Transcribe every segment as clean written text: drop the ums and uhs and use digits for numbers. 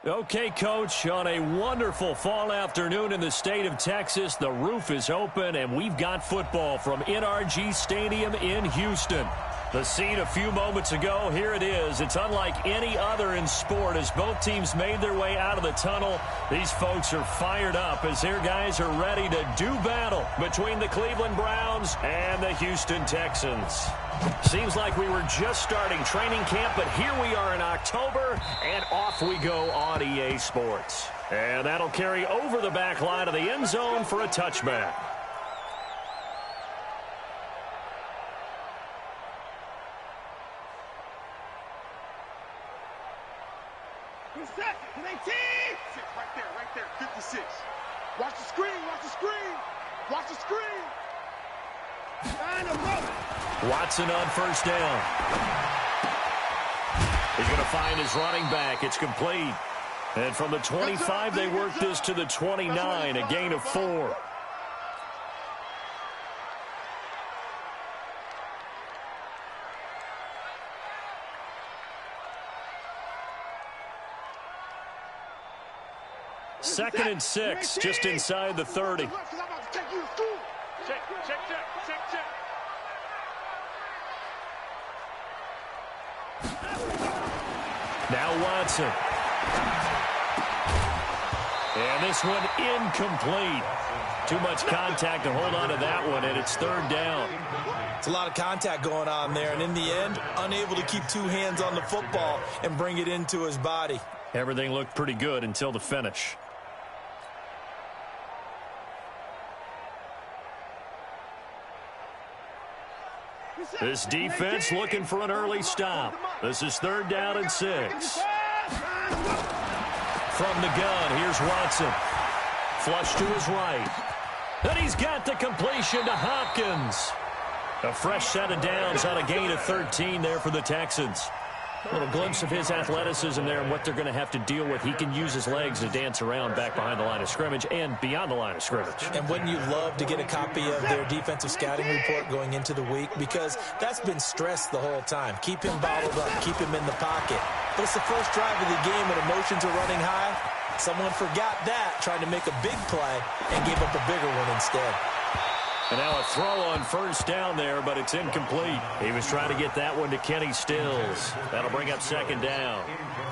Okay, Coach, on a wonderful fall afternoon in the state of Texas, the roof is open, and we've got football from NRG Stadium in Houston. The scene a few moments ago, here it is. It's unlike any other in sport as both teams made their way out of the tunnel. These folks are fired up as their guys are ready to do battle between the Cleveland Browns and the Houston Texans. Seems like we were just starting training camp, but here we are in October, and off we go on EA Sports. And that'll carry over the back line of the end zone for a touchback. Set to 18. Right there, 56. Watch the screen, watch the screen. Watch the screen. Watson on first down. He's going to find his running back. It's complete. And from the 25, they work this to the 29, a gain of 4. Second and 6, just inside the 30. Check. Now Watson. And this one incomplete. Too much contact to hold on to that one, and it's third down. It's a lot of contact going on there, and in the end, unable to keep two hands on the football and bring it into his body. Everything looked pretty good until the finish. This defense looking for an early stop. This is third down and 6. From the gun, here's Watson. Flush to his right. And he's got the completion to Hopkins. A fresh set of downs on a gain of 13 there for the Texans. A little glimpse of his athleticism there and what they're going to have to deal with. He can use his legs to dance around back behind the line of scrimmage and beyond the line of scrimmage. And wouldn't you love to get a copy of their defensive scouting report going into the week? Because that's been stressed the whole time. Keep him bottled up. Keep him in the pocket. But it's the first drive of the game and emotions are running high. Someone forgot that, trying to make a big play and gave up a bigger one instead. And now a throw on first down there, but it's incomplete. He was trying to get that one to Kenny Stills. That'll bring up second down.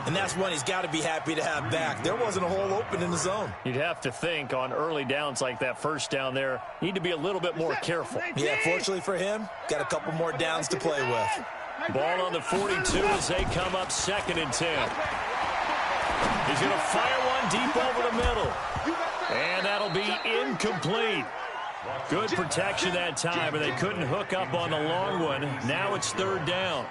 And that's one he's got to be happy to have back. There wasn't a hole open in the zone. You'd have to think on early downs like that first down there, need to be a little bit more careful. Yeah, fortunately for him, got a couple more downs to play with. Ball on the 42 as they come up second and 10. He's going to fire one deep over the middle. And that'll be incomplete. Good protection that time, and they couldn't hook up on the long one. Now it's third down.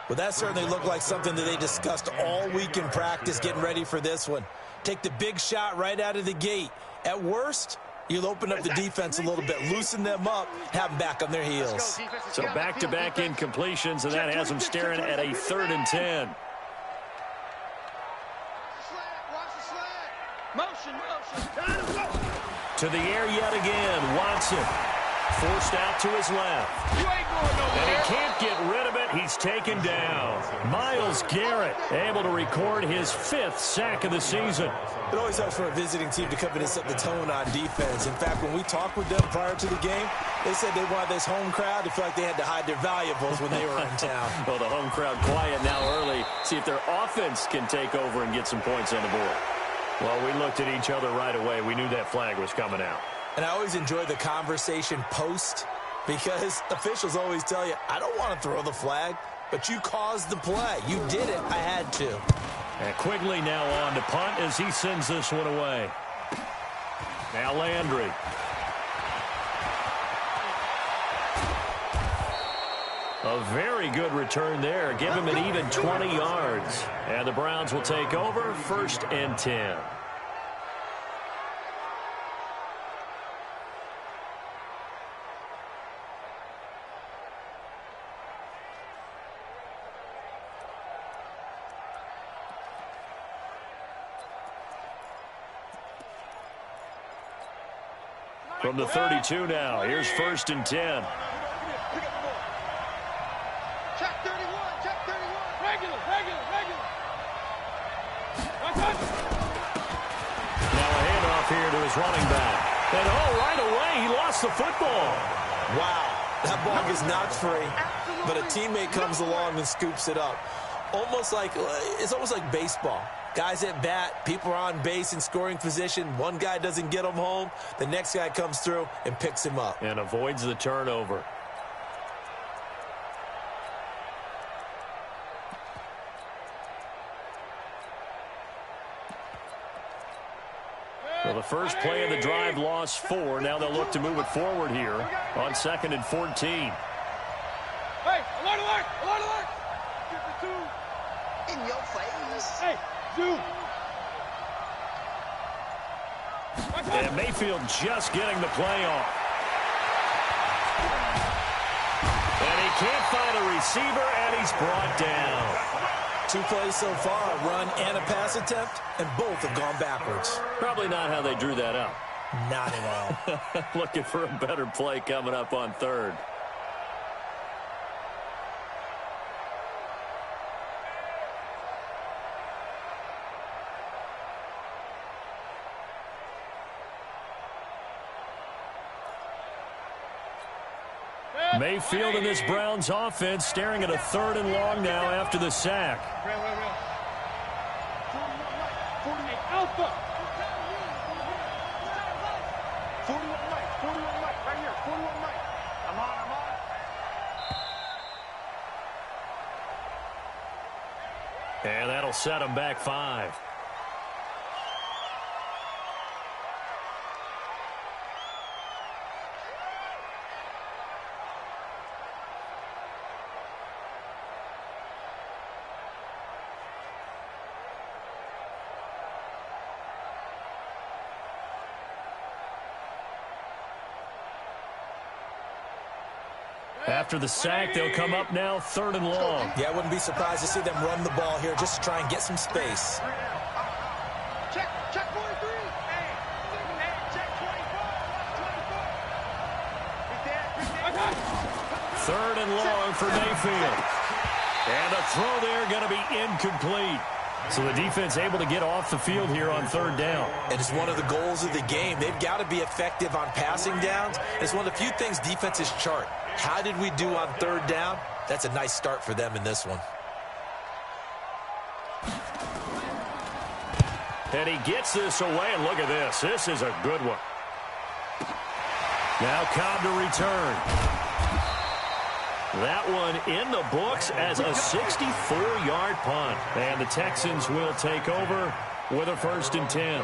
Well, that certainly looked like something that they discussed all week in practice, getting ready for this one. Take the big shot right out of the gate. At worst, you'll open up the defense a little bit, loosen them up, have them back on their heels. So back-to-back incompletions, and that has them staring at a third and 10. To the air yet again, Watson. Forced out to his left. And he can't get rid of it. He's taken down. Myles Garrett able to record his 5th sack of the season. It always helps for a visiting team to come in and set the tone on defense. In fact, when we talked with them prior to the game, they said they wanted this home crowd to feel like they had to hide their valuables when they were in town. Well, the home crowd quiet now early. See if their offense can take over and get some points on the board. Well, we looked at each other right away. We knew that flag was coming out. And I always enjoy the conversation post because officials always tell you, I don't want to throw the flag, but you caused the play. You did it. I had to. And Quigley now on to punt as he sends this one away. Now Landry. A very good return there. Give him an even 20 yards. And the Browns will take over, first and 10. From the 32 now, here's first and 10. Check 31, check 31. Regular. his running back. And, right away, he lost the football. Wow, that ball gets knocked free, but a teammate comes along and scoops it up. It's almost like baseball. Guys at bat, people are on base in scoring position. One guy doesn't get him home. The next guy comes through and picks him up. And avoids the turnover. Well, the first play of the drive lost 4. Now they'll look to move it forward here on 2nd and 14. Hey, alert, alert, alert, alert. 52. In your face. Hey, zoom. And Mayfield just getting the play off. And he can't find a receiver, and he's brought down. 2 plays so far, a run and a pass attempt, and both have gone backwards. Probably not how they drew that up. Not at all. Looking for a better play coming up on 3rd. Mayfield in this Browns offense staring at a 3rd and long now after the sack. 48 Alpha. 41 Mike, right here, 41 Mike. I'm on. And that'll set him back 5. After the sack, they'll come up now 3rd and long. Yeah, I wouldn't be surprised to see them run the ball here just to try and get some space. Check 43. Hey, check 24. 3rd and long for Mayfield. And the throw there going to be incomplete. So the defense able to get off the field here on 3rd down. And it's one of the goals of the game. They've got to be effective on passing downs. It's one of the few things defenses chart. How did we do on 3rd down? That's a nice start for them in this one. And he gets this away, and look at this. This is a good one. Now Cobb to return. That one in the books as a 64-yard punt. And the Texans will take over with a 1st and 10.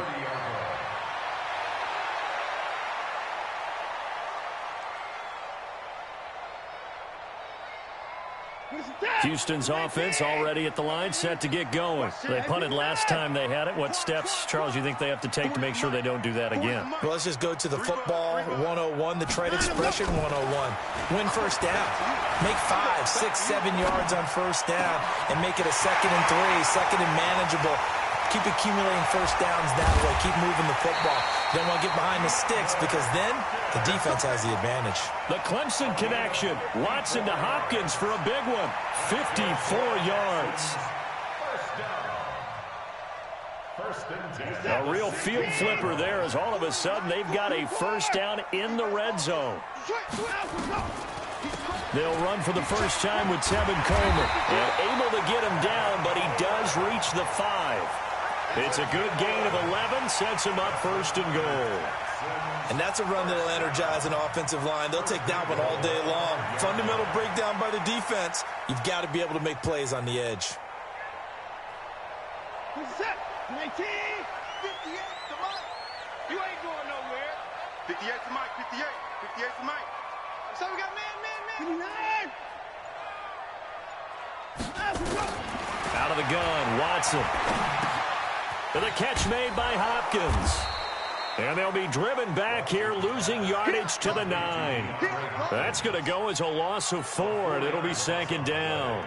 Houston's offense already at the line, set to get going. They punted last time they had it. What steps, Charles, you think they have to take to make sure they don't do that again? Well, let's just go to the football 101, the trade expression 101. Win 1st down. Make 5, 6, 7 yards on 1st down and make it a 2nd and 3, 2nd and manageable. Keep accumulating 1st downs that way. Keep moving the football. Don't want to get behind the sticks because then the defense has the advantage. The Clemson connection. Watson to Hopkins for a big one. 54 yards. A real field flipper there as all of a sudden they've got a 1st down in the red zone. They'll run for the first time with Tevin Coleman. And able to get him down, but he does reach the 5. It's a good gain of 11, sets him up 1st and goal. And that's a run that'll energize an offensive line. They'll take that one all day long. Fundamental breakdown by the defense. You've got to be able to make plays on the edge. Who's that? 19, 58 to Mike. You ain't going nowhere. 58 to Mike, 58 to Mike. So we got man. 59. Out of the gun, Watson. To the catch made by Hopkins. And they'll be driven back here, losing yardage to the 9. That's going to go as a loss of 4, and it'll be 2nd down.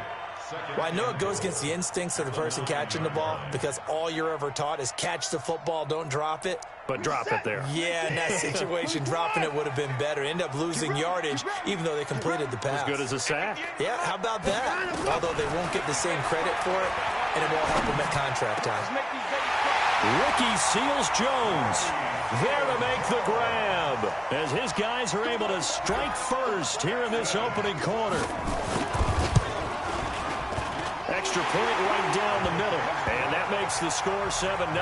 Well, I know it goes against the instincts of the person catching the ball because all you're ever taught is catch the football, don't drop it. But drop it there. Yeah, in that situation, dropping it would have been better. End up losing yardage, even though they completed the pass. As good as a sack. Yeah, how about that? Although they won't get the same credit for it, and it won't help them at contract time. Ricky Seals-Jones there to make the grab as his guys are able to strike first here in this opening quarter. Extra point right down the middle, and that makes the score 7-0.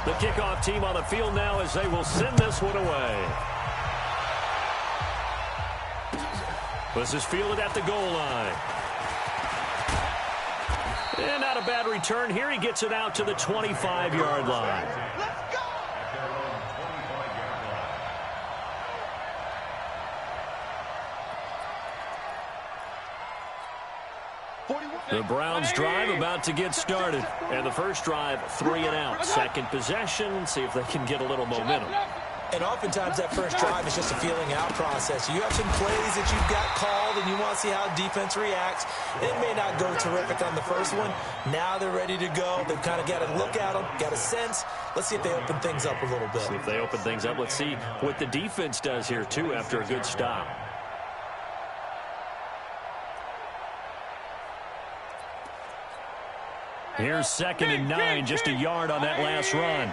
The kickoff team on the field now as they will send this one away. This is fielded at the goal line. And not a bad return here. He gets it out to the 25-yard line. Let's go! The Browns drive about to get started. And the first drive, 3 and out. Second possession, see if they can get a little momentum. And oftentimes that first drive is just a feeling out process. You have some plays that you've got called and you want to see how defense reacts. It may not go terrific on the first one. Now they're ready to go. They've kind of got to look at them, got a sense. Let's see if they open things up a little bit. See if they open things up. Let's see what the defense does here, too, after a good stop. Here's 2nd and 9, just a yard on that last run.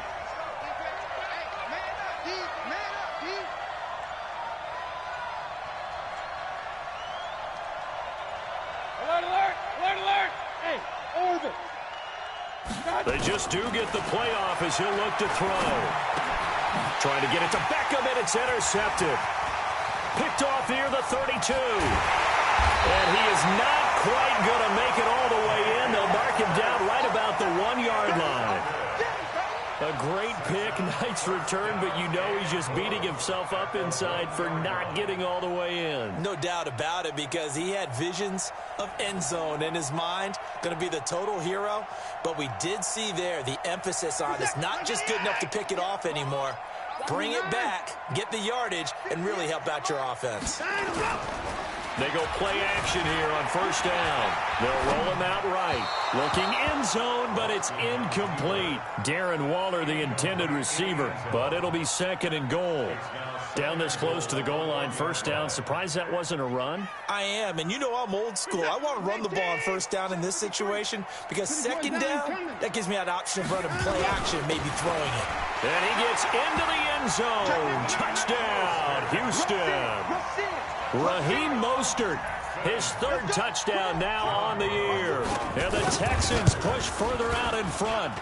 They just do get the playoff as he'll look to throw. Trying to get it to Beckham, and it's intercepted. Picked off near the 32. And he is not quite going to make it all the way in. They'll mark him down right about the 1-yard line. A great pick, nice return, but you know he's just beating himself up inside for not getting all the way in. No doubt about it, because he had visions of end zone in his mind, going to be the total hero. But we did see there the emphasis on it's not just good enough to pick it off anymore. Bring it back, get the yardage, and really help out your offense. They go play action here on first down. They'll roll him out right. Looking end zone, but it's incomplete. Darren Waller, the intended receiver, but it'll be 2nd and goal. Down this close to the goal line, first down. Surprised that wasn't a run? I am, and you know I'm old school. I want to run the ball on first down in this situation because 2nd down, that gives me an option of running play action, maybe throwing it. And he gets into the end zone. Touchdown, Houston. Raheem Mostert, his 3rd touchdown now on the year. And the Texans push further out in front.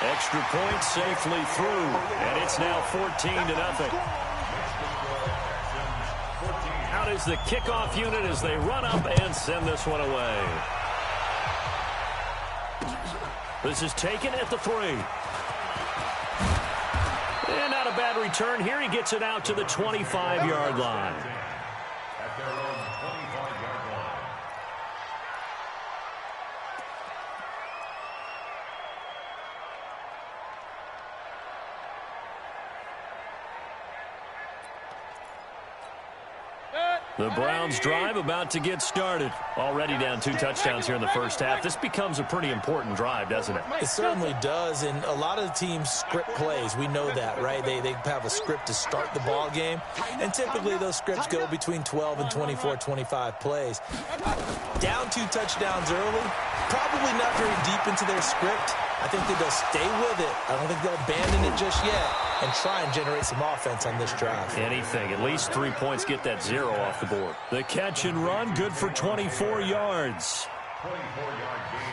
Extra point safely through, and it's now 14-0. Out is the kickoff unit as they run up and send this one away. This is taken at the 3. And not a bad return here. He gets it out to the 25-yard line. The Browns drive about to get started. Already down 2 touchdowns here in the first half. This becomes a pretty important drive, doesn't it? It certainly does, and a lot of the teams script plays. We know that, right? They have a script to start the ball game, and typically those scripts go between 12 and 24, 25 plays. Down 2 touchdowns early, probably not very deep into their script. I think that they'll stay with it. I don't think they'll abandon it just yet and try and generate some offense on this drive. Anything. At least 3 points, get that 0 off the board. The catch and run, good for 24 yards.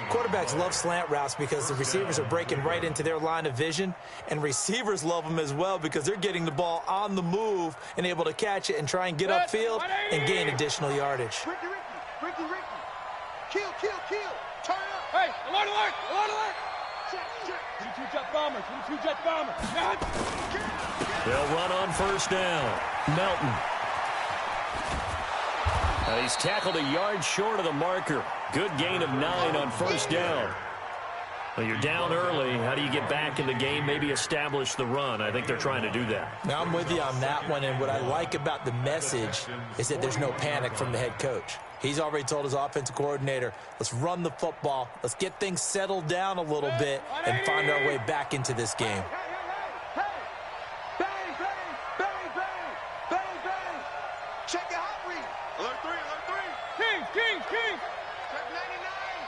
Quarterbacks love slant routes because the receivers are breaking right into their line of vision, and receivers love them as well because they're getting the ball on the move and able to catch it and try and get upfield and gain additional yardage. Ricky. Kill. Turn up. Hey, alert. Check. 22-jet bomber. They'll run on first down. Melton. And he's tackled a yard short of the marker. Good gain of 9 on first down. Well, you're down early. How do you get back in the game, maybe establish the run? I think they're trying to do that. Now, I'm with you on that one, and what I like about the message is that there's no panic from the head coach. He's already told his offensive coordinator, let's run the football, let's get things settled down a little bit and find our way back into this game. Bang. Check your hot read. Alert 3. King.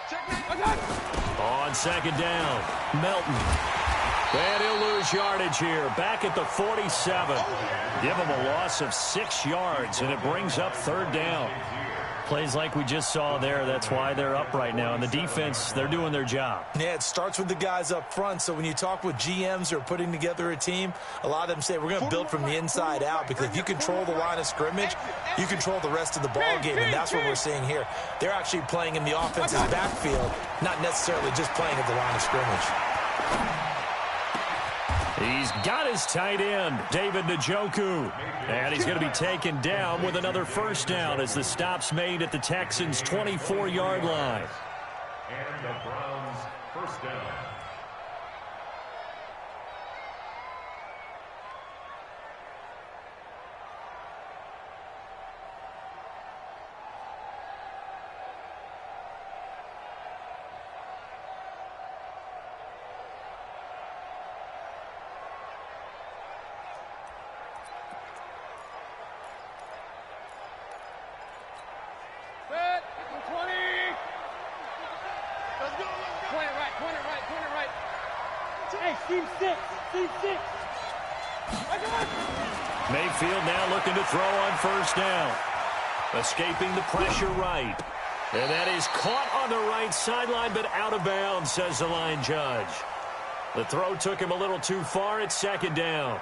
Check 99. On second down, Melton. And he'll lose yardage here, back at the 47. Give him a loss of 6 yards, and it brings up third down. Plays like we just saw there, that's why they're up right now. And the defense, they're doing their job. Yeah, it starts with the guys up front. So when you talk with GMs who are putting together a team, a lot of them say we're going to build from the inside out, because if you control the line of scrimmage, you control the rest of the ball game, and that's what we're seeing here. They're actually playing in the offense's backfield, not necessarily just playing at the line of scrimmage. He's got his tight end, David Njoku. And he's going to be taken down with another first down as the stop's made at the Texans' 24-yard line. And the Browns' first down. Mayfield now looking to throw on first down. Escaping the pressure right. And that is caught on the right sideline, but out of bounds, says the line judge. The throw took him a little too far. It's second down.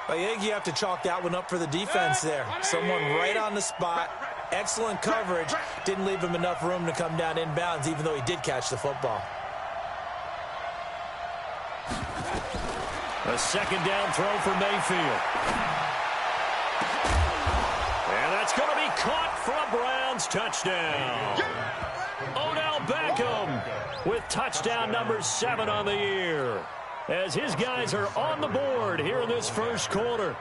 I think you have to chalk that one up for the defense there. Someone right on the spot. Excellent coverage. Didn't leave him enough room to come down inbounds, even though he did catch the football. A second down throw for Mayfield. And that's going to be caught for a Browns touchdown. Odell Beckham with touchdown number 7 on the year, as his guys are on the board here in this first quarter.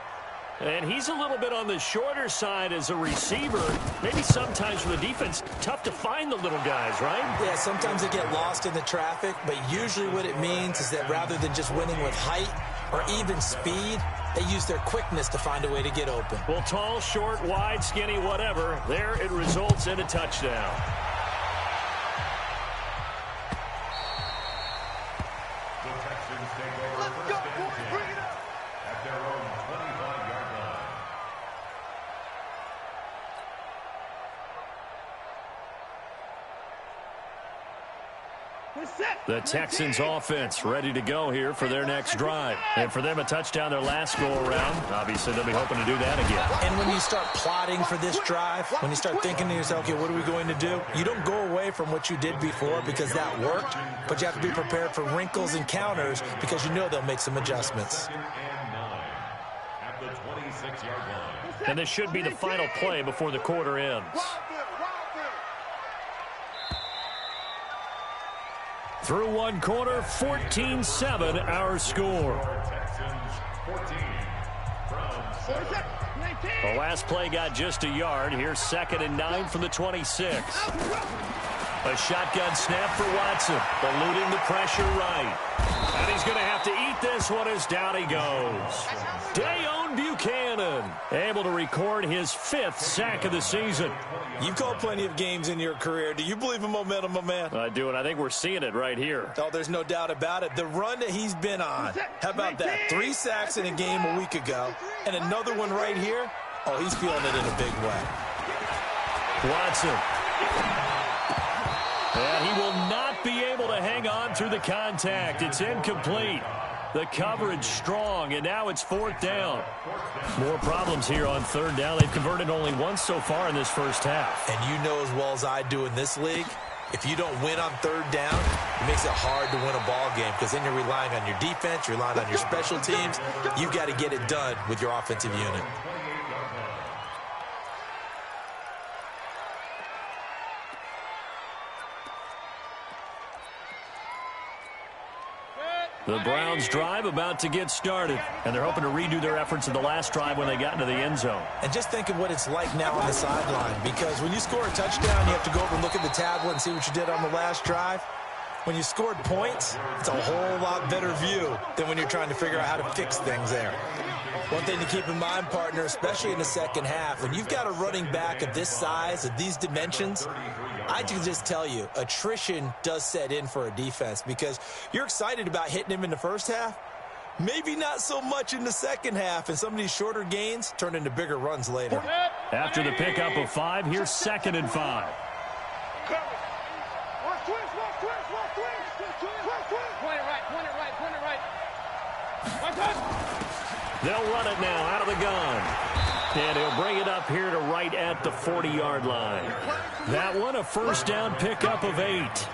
And he's a little bit on the shorter side as a receiver. Maybe sometimes for the defense, tough to find the little guys, right? Yeah, sometimes they get lost in the traffic, but usually what it means is that rather than just winning with height or even speed, they use their quickness to find a way to get open. Well, tall, short, wide, skinny, whatever, there it results in a touchdown. The Texans take over first and 10 at their own 25-yard line. The Texans offense ready to go here for their next drive. And for them, a touchdown their last go-around. Obviously, they'll be hoping to do that again. And when you start plotting for this drive, when you start thinking to yourself, okay, what are we going to do? You don't go away from what you did before because that worked, but you have to be prepared for wrinkles and counters because you know they'll make some adjustments. At the 26-yard line. And this should be the final play before the quarter ends. Through one quarter, 14-7 our score. The last play got just a yard. Here's 2nd and 9 from the 26. A shotgun snap for Watson, eluding the pressure right. And he's going to have to eat this one as down he goes. Dayon Buchanan able to record his 5th sack of the season. You've called plenty of games in your career. Do you believe in momentum, my man? I do, and I think we're seeing it right here. Oh, there's no doubt about it. The run that he's been on, how about that? 3 sacks in a game a week ago, and another one right here. Oh, he's feeling it in a big way. Watson. And he will not be able to hang on through the contact. It's incomplete. The coverage strong, and now it's 4th down. More problems here on 3rd down. They've converted only once so far in this first half. And you know as well as I do in this league, if you don't win on 3rd down, it makes it hard to win a ball game because then you're relying on your defense, you're relying on your special teams. You've got to get it done with your offensive unit. The Browns drive about to get started, and they're hoping to redo their efforts in the last drive when they got into the end zone. And just think of what it's like now on the sideline, because when you score a touchdown, you have to go over and look at the tablet and see what you did on the last drive. When you scored points, it's a whole lot better view than when you're trying to figure out how to fix things there. One thing to keep in mind, partner, especially in the second half, when you've got a running back of this size, of these dimensions, I can just tell you, attrition does set in for a defense because you're excited about hitting him in the first half. Maybe not so much in the second half, and some of these shorter gains turn into bigger runs later. After the pickup of 5, here's 2nd and 5. They'll run it now out of the gun. And he'll bring it up here to right at the 40-yard line. That one, a first down pickup of 8.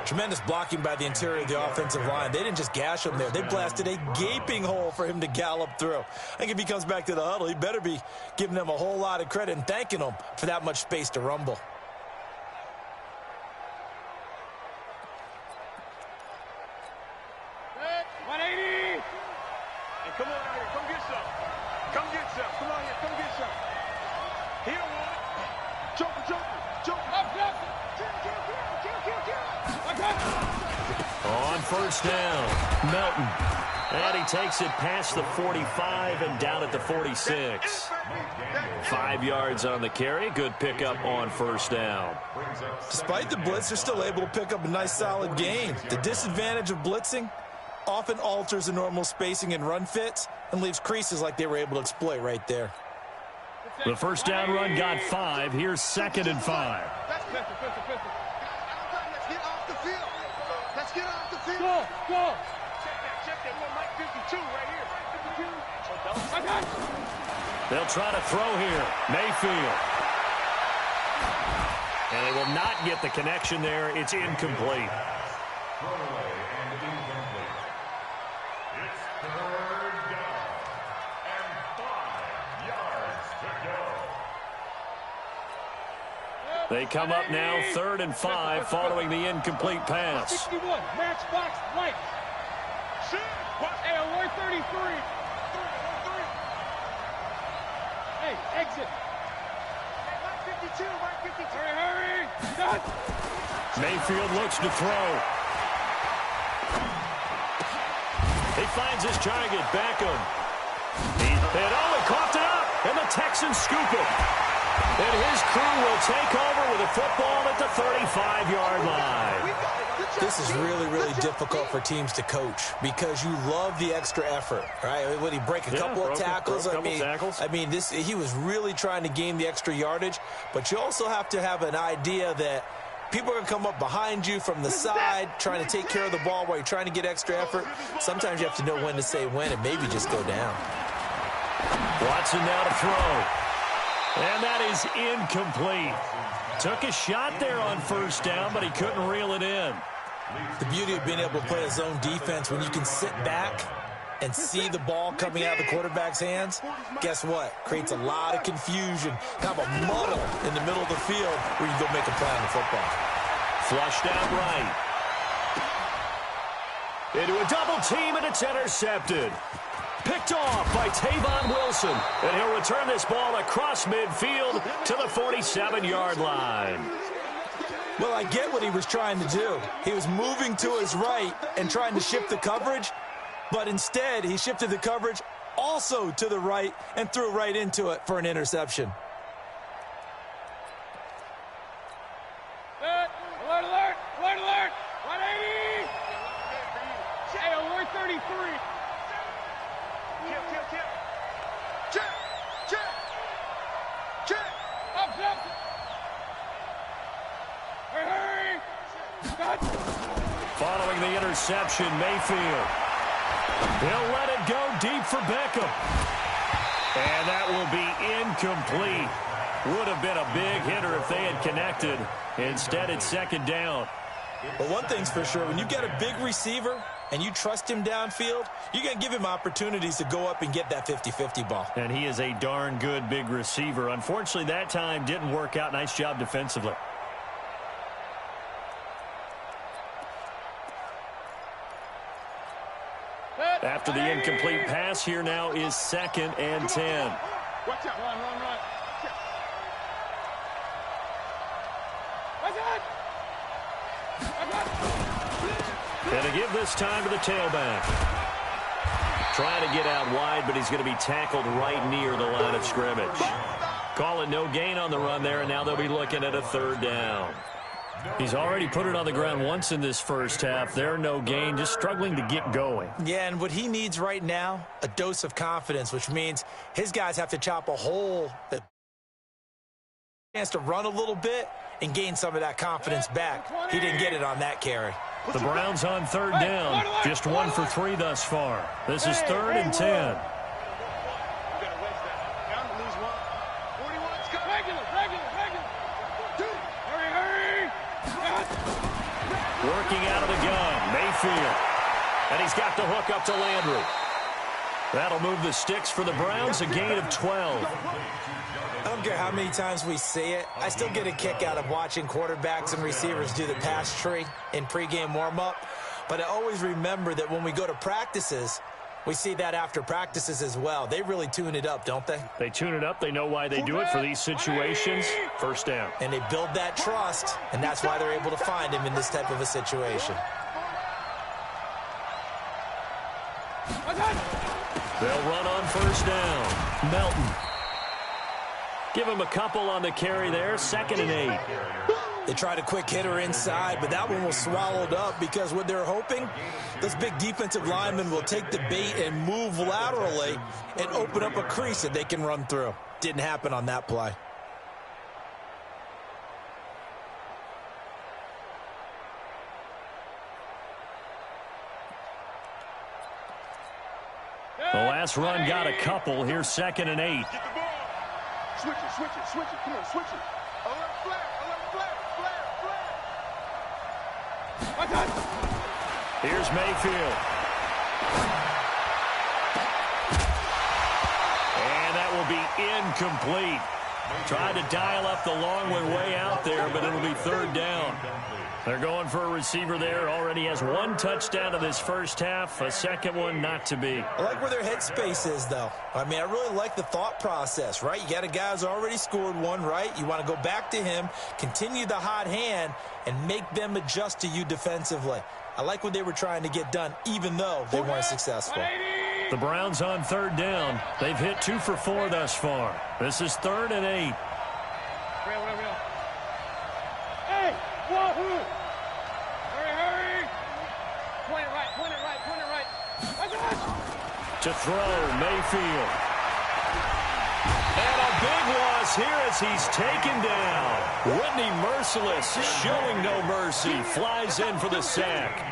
Tremendous blocking by the interior of the offensive line. They didn't just gash him there. They blasted a gaping hole for him to gallop through. I think if he comes back to the huddle, he better be giving them a whole lot of credit and thanking them for that much space to rumble. Come on out here. Come get some. Come get some. Come on here. Come get some. He don't want it. Joker. Up, kill. On first down, Melton. And he takes it past the 45 and down at the 46. 5 yards on the carry. Good pickup on first down. Despite the blitz, they're still able to pick up a nice solid gain. The disadvantage of blitzing often alters the normal spacing and run fits and leaves creases like they were able to exploit right there. The first down run got 5. Here's 2nd and 5. Let's get off the field. Let's get off the field. Go. Check that. One Mike 52 right here. They'll try to throw here. Mayfield. And they will not get the connection there. It's incomplete. Throwaway and incomplete. It's 3rd down and 5 yards to go. They come up now 3rd and 5 following the incomplete pass. 61, matchbox right. Hey, alert 33. Hey, exit. Mike 52. Hurry. Done. Mayfield looks to throw. He finds his target, Beckham. He coughed it up, and the Texans scoop it. And his crew will take over with a football at the 35-yard line. This is really, really difficult for teams to coach because you love the extra effort, right? Would he break a couple of tackles? I mean, he was really trying to gain the extra yardage, but you also have to have an idea that people are going to come up behind you from the side, trying to take care of the ball while you're trying to get extra effort. Sometimes you have to know when to say when and maybe just go down. Watson now to throw. And that is incomplete. Took a shot there on first down, but he couldn't reel it in. The beauty of being able to play a zone defense when you can sit back and see the ball coming out of the quarterback's hands, guess what? Creates a lot of confusion, kind of a muddle in the middle of the field where you go make a play on the football. Flushed out right. Into a double team, and it's intercepted. Picked off by Tavon Wilson, and he'll return this ball across midfield to the 47-yard line. Well, I get what he was trying to do. He was moving to his right and trying to shift the coverage, but instead he shifted the coverage also to the right and threw right into it for an interception. Alert, alert, alert, alert. 180. Hey, alert 33. Check. Up. Hurry. Cut. Following the interception, Mayfield. He'll let it go deep for Beckham. And that will be incomplete. Would have been a big hitter if they had connected. Instead, it's 2nd down. But one thing's for sure, when you get a big receiver and you trust him downfield, you're going to give him opportunities to go up and get that 50-50 ball. And he is a darn good big receiver. Unfortunately, that time didn't work out. Nice job defensively. After the incomplete pass, here now is 2nd and 10. Watch out. Run. And to give this time to the tailback. Trying to get out wide, but he's going to be tackled right near the line of scrimmage. Calling no gain on the run there, and now they'll be looking at a 3rd down. He's already put it on the ground once in this first half. They're no gain, just struggling to get going. Yeah, and what he needs right now, a dose of confidence, which means his guys have to chop a hole, a chance to run a little bit and gain some of that confidence back. He didn't get it on that carry. The Browns on third down, just 1 for 3 thus far. This is 3rd and 10. Working out of the gun, Mayfield. And he's got the hook up to Landry. That'll move the sticks for the Browns, a gain of 12. I don't care how many times we see it. I still get a kick out of watching quarterbacks and receivers do the pass tree in pregame warm-up. But I always remember that when we go to practices, we see that after practices as well. They really tune it up, don't they? They tune it up. They know why they do it for these situations. First down. And they build that trust, and that's why they're able to find him in this type of a situation. They'll run on first down. Melton. Give him a couple on the carry there. 2nd and 8. They tried a quick hitter inside, but that one was swallowed up because what they're hoping, those big defensive linemen will take the bait and move laterally and open up a crease that they can run through. Didn't happen on that play. The last run got a couple. Here's 2nd and 8. Get the ball. Switch it, switch it, switch it. Come on, switch it. Alert flare, flare. Here's Mayfield. And that will be incomplete. Tried to dial up the long way out there, but it'll be 3rd down. They're going for a receiver there. Already has 1 touchdown in this first half. A second one not to be. I like where their headspace is, though. I mean, I really like the thought process, right? You got a guy who's already scored 1, right? You want to go back to him, continue the hot hand, and make them adjust to you defensively. I like what they were trying to get done, even though they weren't successful. The Browns on 3rd down. They've hit 2 for 4 thus far. This is 3rd and 8. Hey, wahoo! Hurry! Point it right. To throw, Mayfield. And a big loss here as he's taken down. Whitney Merciless, showing no mercy, flies in for the sack.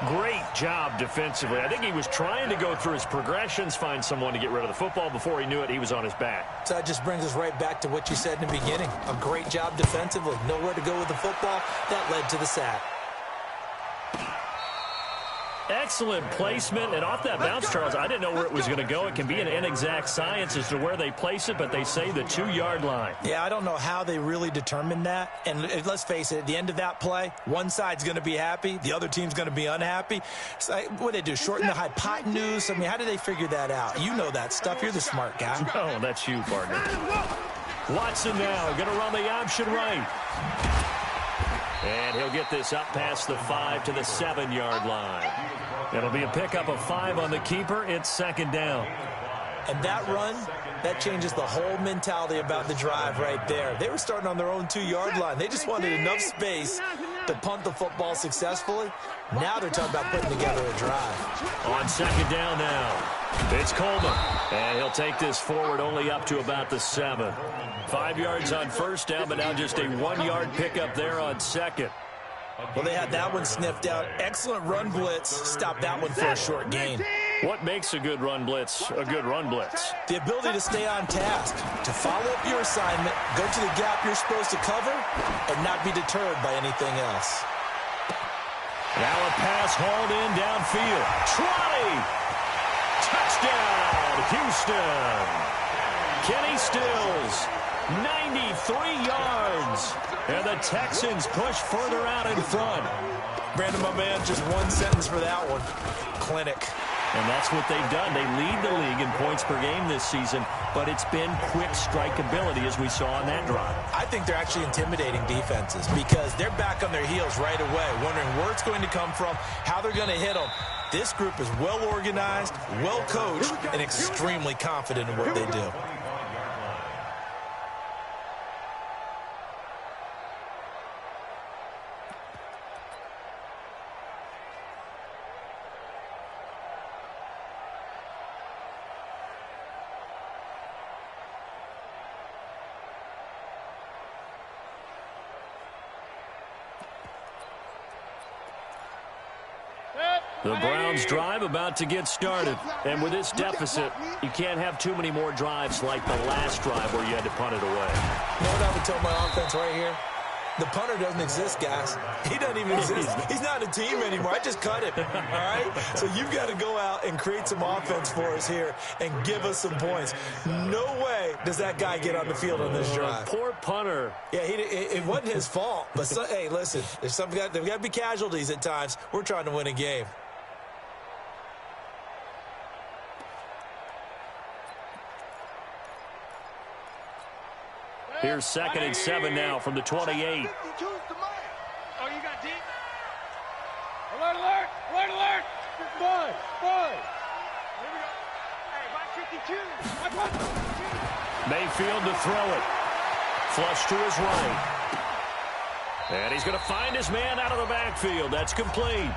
Great job defensively. I think he was trying to go through his progressions, find someone to get rid of the football. Before he knew it, he was on his back. So that just brings us right back to what you said in the beginning. A great job defensively. Nowhere to go with the football. That led to the sack. Excellent placement, and off that bounce, Charles, I didn't know where it was going to go. It can be an inexact science as to where they place it, but they say the 2-yard line. Yeah, I don't know how they really determined that. And let's face it, at the end of that play, one side's going to be happy, the other team's going to be unhappy. So what they do, shorten the hypotenuse? I mean, how did they figure that out? You know that stuff. You're the smart guy. No, that's you, partner. Watson now going to run the option right. And he'll get this up past the 5 to the 7-yard line. It'll be a pickup of 5 on the keeper. It's 2nd down. And that run, that changes the whole mentality about the drive right there. They were starting on their own 2-yard line. They just wanted enough space to punt the football successfully. Now they're talking about putting together a drive. On 2nd down now, it's Coleman. And he'll take this forward only up to about the 7. 5 yards on 1st down, but now just a 1-yard pickup there on 2nd. Well, they had that one sniffed out. Excellent run blitz. Stop that one for a short gain. What makes a good run blitz a good run blitz? The ability to stay on task, to follow up your assignment, go to the gap you're supposed to cover, and not be deterred by anything else. Now a pass hauled in downfield. Trolley! Touchdown, Houston! Kenny Stills, 93 yards. And the Texans push further out in front. Brandon, my man, just one sentence for that one. Clinic. And that's what they've done. They lead the league in points per game this season, but it's been quick strike ability as we saw on that drive. I think they're actually intimidating defenses because they're back on their heels right away, wondering where it's going to come from, how they're going to hit them. This group is well organized, well coached, and extremely confident in what they do. The Browns' drive about to get started. And with this deficit, you can't have too many more drives like the last drive where you had to punt it away. You know what I would tell my offense right here? The punter doesn't exist, guys. He doesn't even exist. He's not a team anymore. I just cut him, all right? So you've got to go out and create some offense for us here and give us some points. No way does that guy get on the field on this drive. Poor punter. Yeah, it wasn't his fault. But, hey, listen, there's got to be casualties at times. We're trying to win a game. Here's 2nd and 7 now from the 28. Oh, you got deep? Alert, alert, alert, alert. Boy, boy. Here we go. Hey, watch 52. Mayfield to throw it. Flush to his right. And he's going to find his man out of the backfield. That's complete.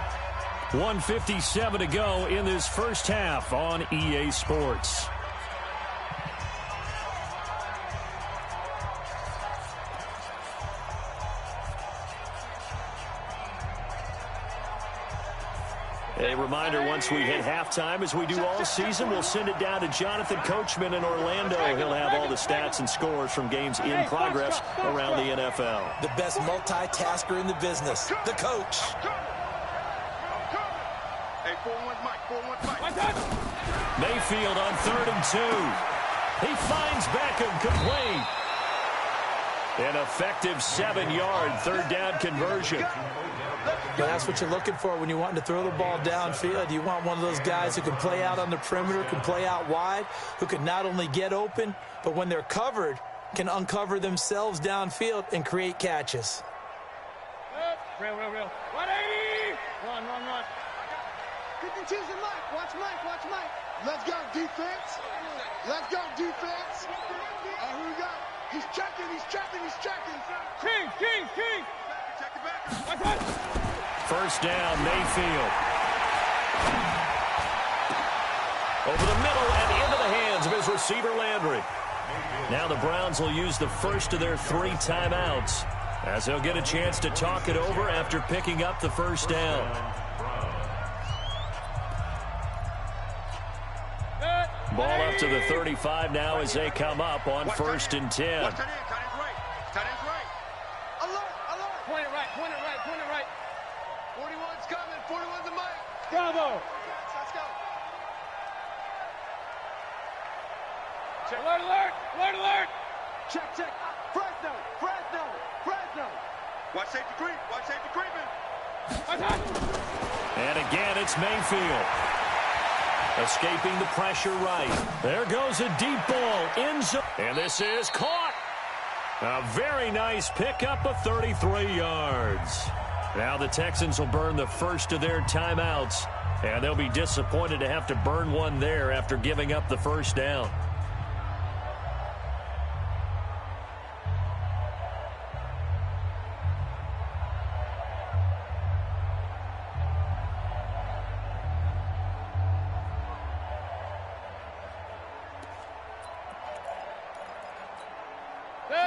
1:57 to go in this first half on EA Sports. A reminder, once we hit halftime, as we do all season, we'll send it down to Jonathan Coachman in Orlando. He'll have all the stats and scores from games in progress around the NFL. The best multitasker in the business, the coach. Hey, 4-1 Mike, 4-1 Mike. Mayfield on 3rd and 2. He finds Beckham complete. An effective 7-yard third down conversion. But that's what you're looking for when you're wanting to throw the ball downfield. You want one of those guys who can play out on the perimeter, can play out wide, who can not only get open, but when they're covered, can uncover themselves downfield and create catches. Real. 180. Run. 52's and Mike. Watch Mike. Let's go, defense. Let's go, defense. Here we go. He's checking. King. Check it back. First down, Mayfield. Over the middle and into the hands of his receiver, Landry. Now the Browns will use the first of their 3 timeouts as they'll get a chance to talk it over after picking up the first down. Ball up to the 35 now as they come up on 1st and 10. Tight end's right. Alert. Point it right. 41's coming. 41's the Mike. Bravo. Let's go. Alert. Check. Fresno. Watch safety creeping. And again, it's Mayfield. Escaping the pressure right. There goes a deep ball in zone. And this is caught. A very nice pickup of 33 yards. Now the Texans will burn the first of their timeouts. And they'll be disappointed to have to burn one there after giving up the first down.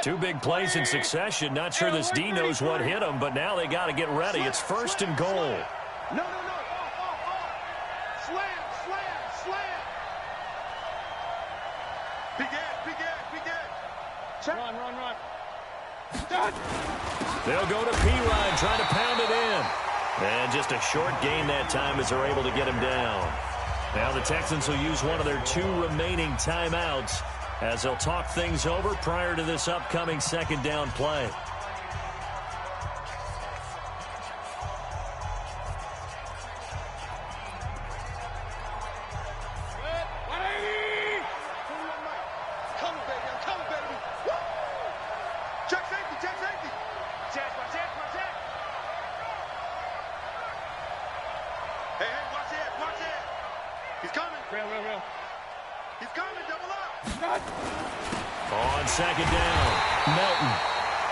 Two big plays in succession. Not sure this D knows what hit him, but now they got to get ready. It's 1st and goal. No. Slam. Big edge. Check. Run. They'll go to P-Ryan, trying to pound it in. And just a short gain that time as they're able to get him down. Now the Texans will use one of their 2 remaining timeouts as they'll talk things over prior to this upcoming 2nd down play. Check safety. Check. Hey, watch it. He's coming. Real. He's coming, double up. On 2nd down, Melton.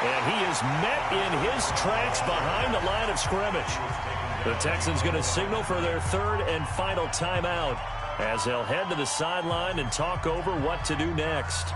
And he is met in his tracks behind the line of scrimmage. The Texans going to signal for their 3rd and final timeout as they'll head to the sideline and talk over what to do next.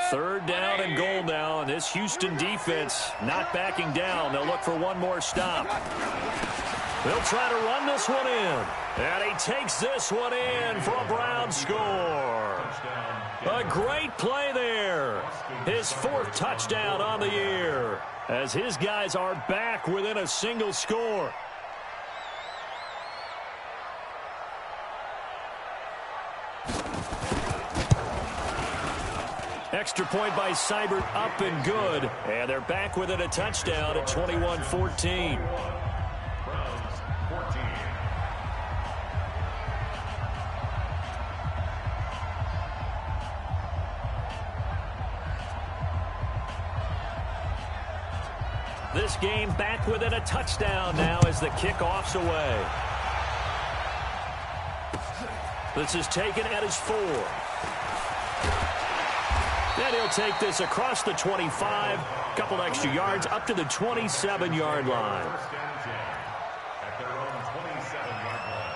Third down and goal now, and this Houston defense not backing down. They'll look for one more stop. They'll try to run this one in. And he takes this one in for a Brown score. A great play there. His 4th touchdown on the year, as his guys are back within a single score. Extra point by Seibert, up and good. And they're back within a touchdown at 21-14. This game back within a touchdown now as the kickoff's away. This is taken at his 4. And he'll take this across the 25, couple extra yards up to the 27-yard line. At their own 27-yard line.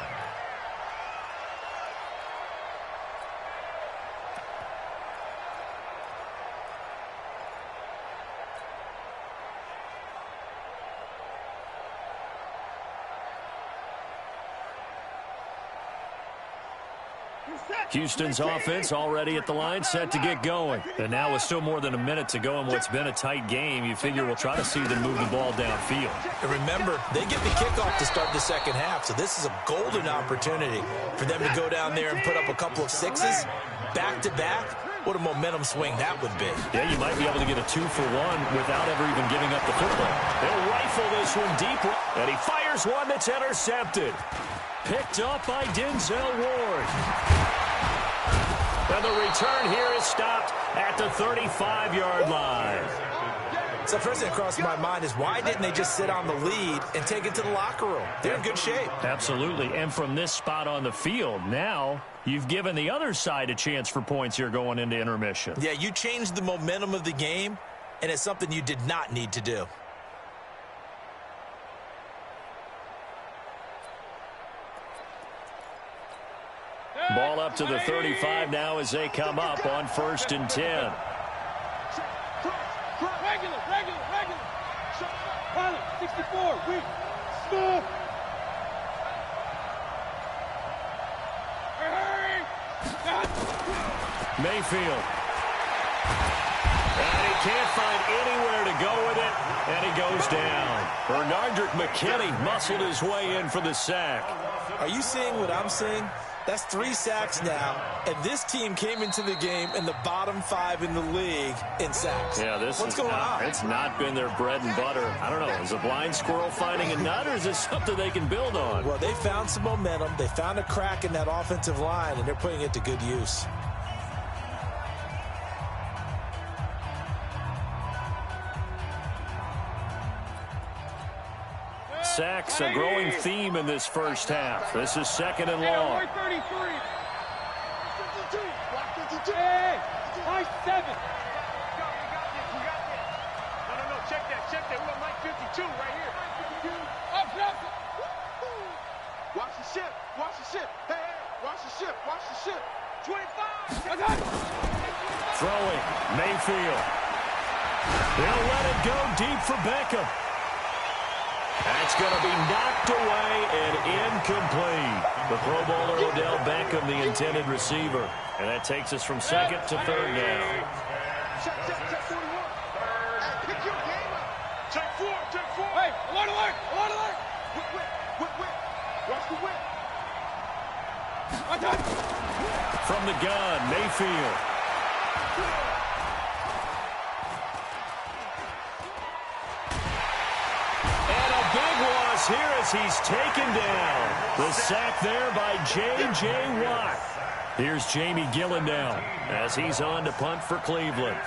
Houston's offense already at the line, set to get going. And now with still more than a minute to go in what's been a tight game, you figure we'll try to see them move the ball downfield. And remember, they get the kickoff to start the second half, so this is a golden opportunity for them to go down there and put up a couple of 6s back-to-back. What a momentum swing that would be. Yeah, you might be able to get a 2-for-1 without ever even giving up the football. They'll rifle this one deep, and he fires one that's intercepted. Picked up by Denzel Ward. And the return here is stopped at the 35-yard line. So first thing that crossed my mind is, why didn't they just sit on the lead and take it to the locker room? They're in good shape. Absolutely. And from this spot on the field, now you've given the other side a chance for points here going into intermission. Yeah, you changed the momentum of the game, and it's something you did not need to do. Ball up to the 35 now as they come up on 1st and 10. Regular. Pilot, 64, weak. Stop. Hurry. Mayfield. And he can't find anywhere to go with it, and he goes down. Bernardrick McKinney muscled his way in for the sack. Are you seeing what I'm seeing? That's 3 sacks now, and this team came into the game in the bottom 5 in the league in sacks. Yeah, what's going on? It's not been their bread and butter. I don't know. Is a blind squirrel finding a nut, or is this something they can build on? Well, they found some momentum. They found a crack in that offensive line, and they're putting it to good use. Sacks, a growing theme in this first half. This is 2nd and long. 33. 52. Block 52. Hey, high 7. No, check that. We're on Mike 52 right here. Up. Watch the ship. Hey, watch the ship. 25. I got it. Throwing, Mayfield. They'll let it go deep for Beckham. That's going to be knocked away and incomplete. The Pro Bowler Odell Beckham, the intended receiver. And that takes us from 2nd to 3rd now. Check 41. Hey, pick your game up. Check 4. Hey, alert. Whip. Watch the whip. I got it. From the gun, Mayfield. Here as he's taken down. The sack there by J.J. Watt. Here's Jamie Gillen now as he's on to punt for Cleveland.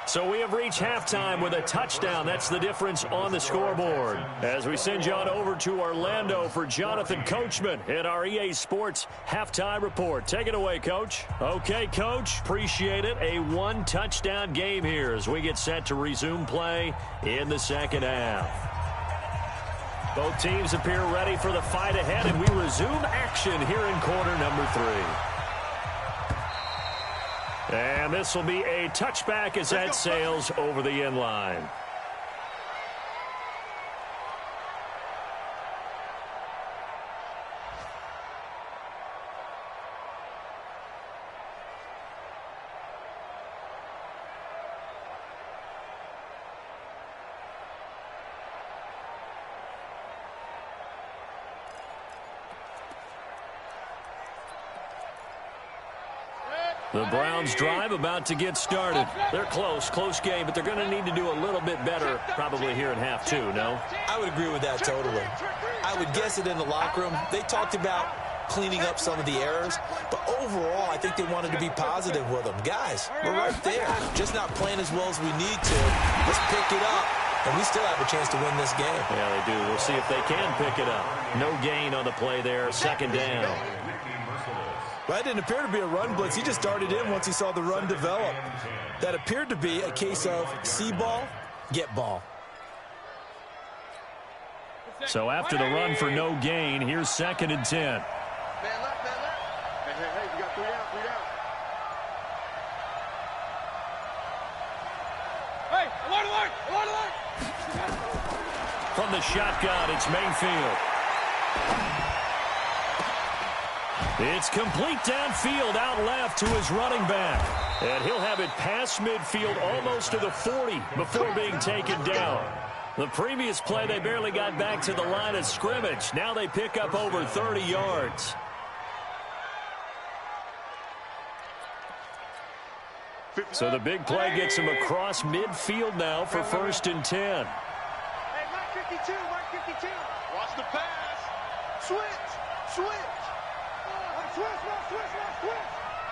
So we have reached halftime with a touchdown. That's the difference on the scoreboard. As we send you on over to Orlando for Jonathan Coachman in our EA Sports Halftime Report. Take it away, Coach. Okay, Coach. Appreciate it. A 1-touchdown game here as we get set to resume play in the second half. Both teams appear ready for the fight ahead, and we resume action here in quarter number 3. And this will be a touchback as that sails over the end line. The Browns drive about to get started. They're close game, but they're going to need to do a little bit better probably here in half two, no? I would agree with that totally. I would guess it in the locker room. They talked about cleaning up some of the errors, but overall, I think they wanted to be positive with them. Guys, we're right there, just not playing as well as we need to. Let's pick it up, and we still have a chance to win this game. Yeah, they do. We'll see if they can pick it up. No gain on the play there, second down. That didn't appear to be a run blitz. He just darted in once he saw the run develop. That appeared to be a case of see ball, get ball. So after the run for no gain, here's 2nd and 10. Man left, man left. Hey, you got 3 down, 3 down. Hey, alert! From the shotgun, it's Mayfield. It's complete downfield, out left to his running back. And he'll have it past midfield almost to the 40 before being taken down. The previous play, they barely got back to the line of scrimmage. Now they pick up over 30 yards. So the big play gets him across midfield now for 1st and 10. Hey, Mark 52, Mark 52. Watch the pass. Switch. Switch.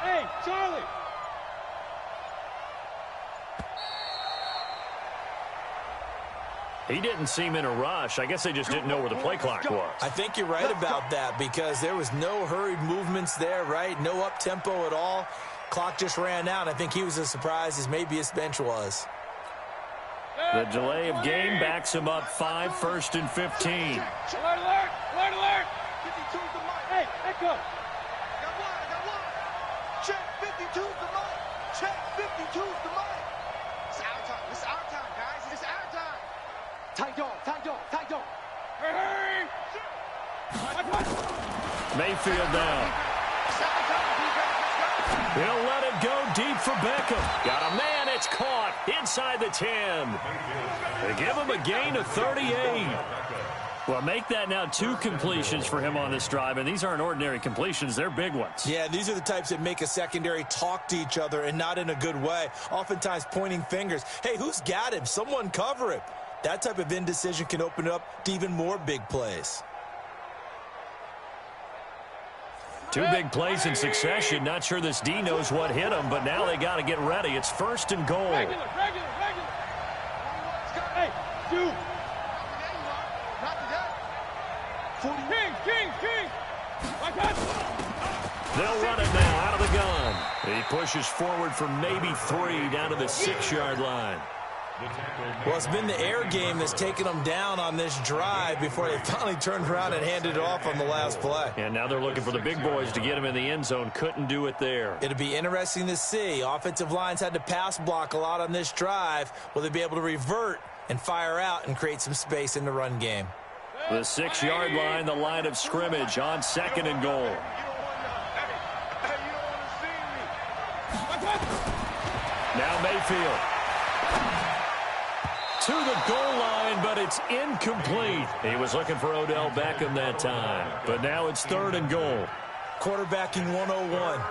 Hey, Charlie. He didn't seem in a rush. I guess they just didn't know where the play clock was. I think you're right about that because there was no hurried movements there, right? No up-tempo at all. Clock just ran out. I think he was as surprised as maybe his bench was. The delay of game backs him up 5, 1st and 15. Alert! 52's the mic. Hey, echo. Got one. Check 52's the mic. Check 52's the mic. It's our time, guys. It's our time. Tight dog. Hurry! Mayfield down. He'll let it go deep for Beckham. Got a man, it's caught inside the 10. They give him a gain of 38. Well, make that now 2 completions for him on this drive, and these aren't ordinary completions. They're big ones. Yeah, these are the types that make a secondary talk to each other and not in a good way, oftentimes pointing fingers. Hey, who's got him? Someone cover him. That type of indecision can open it up to even more big plays. 2 big plays in succession. Not sure this D knows what hit him, but now they got to get ready. It's 1st and goal. Regular. Hey, dude. King. Watch out. They'll run it now out of the gun. He pushes forward for maybe 3 down to the 6-yard line. Well, it's been the air game that's taken them down on this drive before they finally turned around and handed it off on the last play. And now they're looking for the big boys to get him in the end zone. Couldn't do it there. It'll be interesting to see. Offensive lines had to pass block a lot on this drive. Will they be able to revert and fire out and create some space in the run game? The 6-yard line, the line of scrimmage on 2nd and goal. Now Mayfield. To the goal line, but it's incomplete. He was looking for Odell Beckham that time. But now it's 3rd and goal. Quarterbacking 101.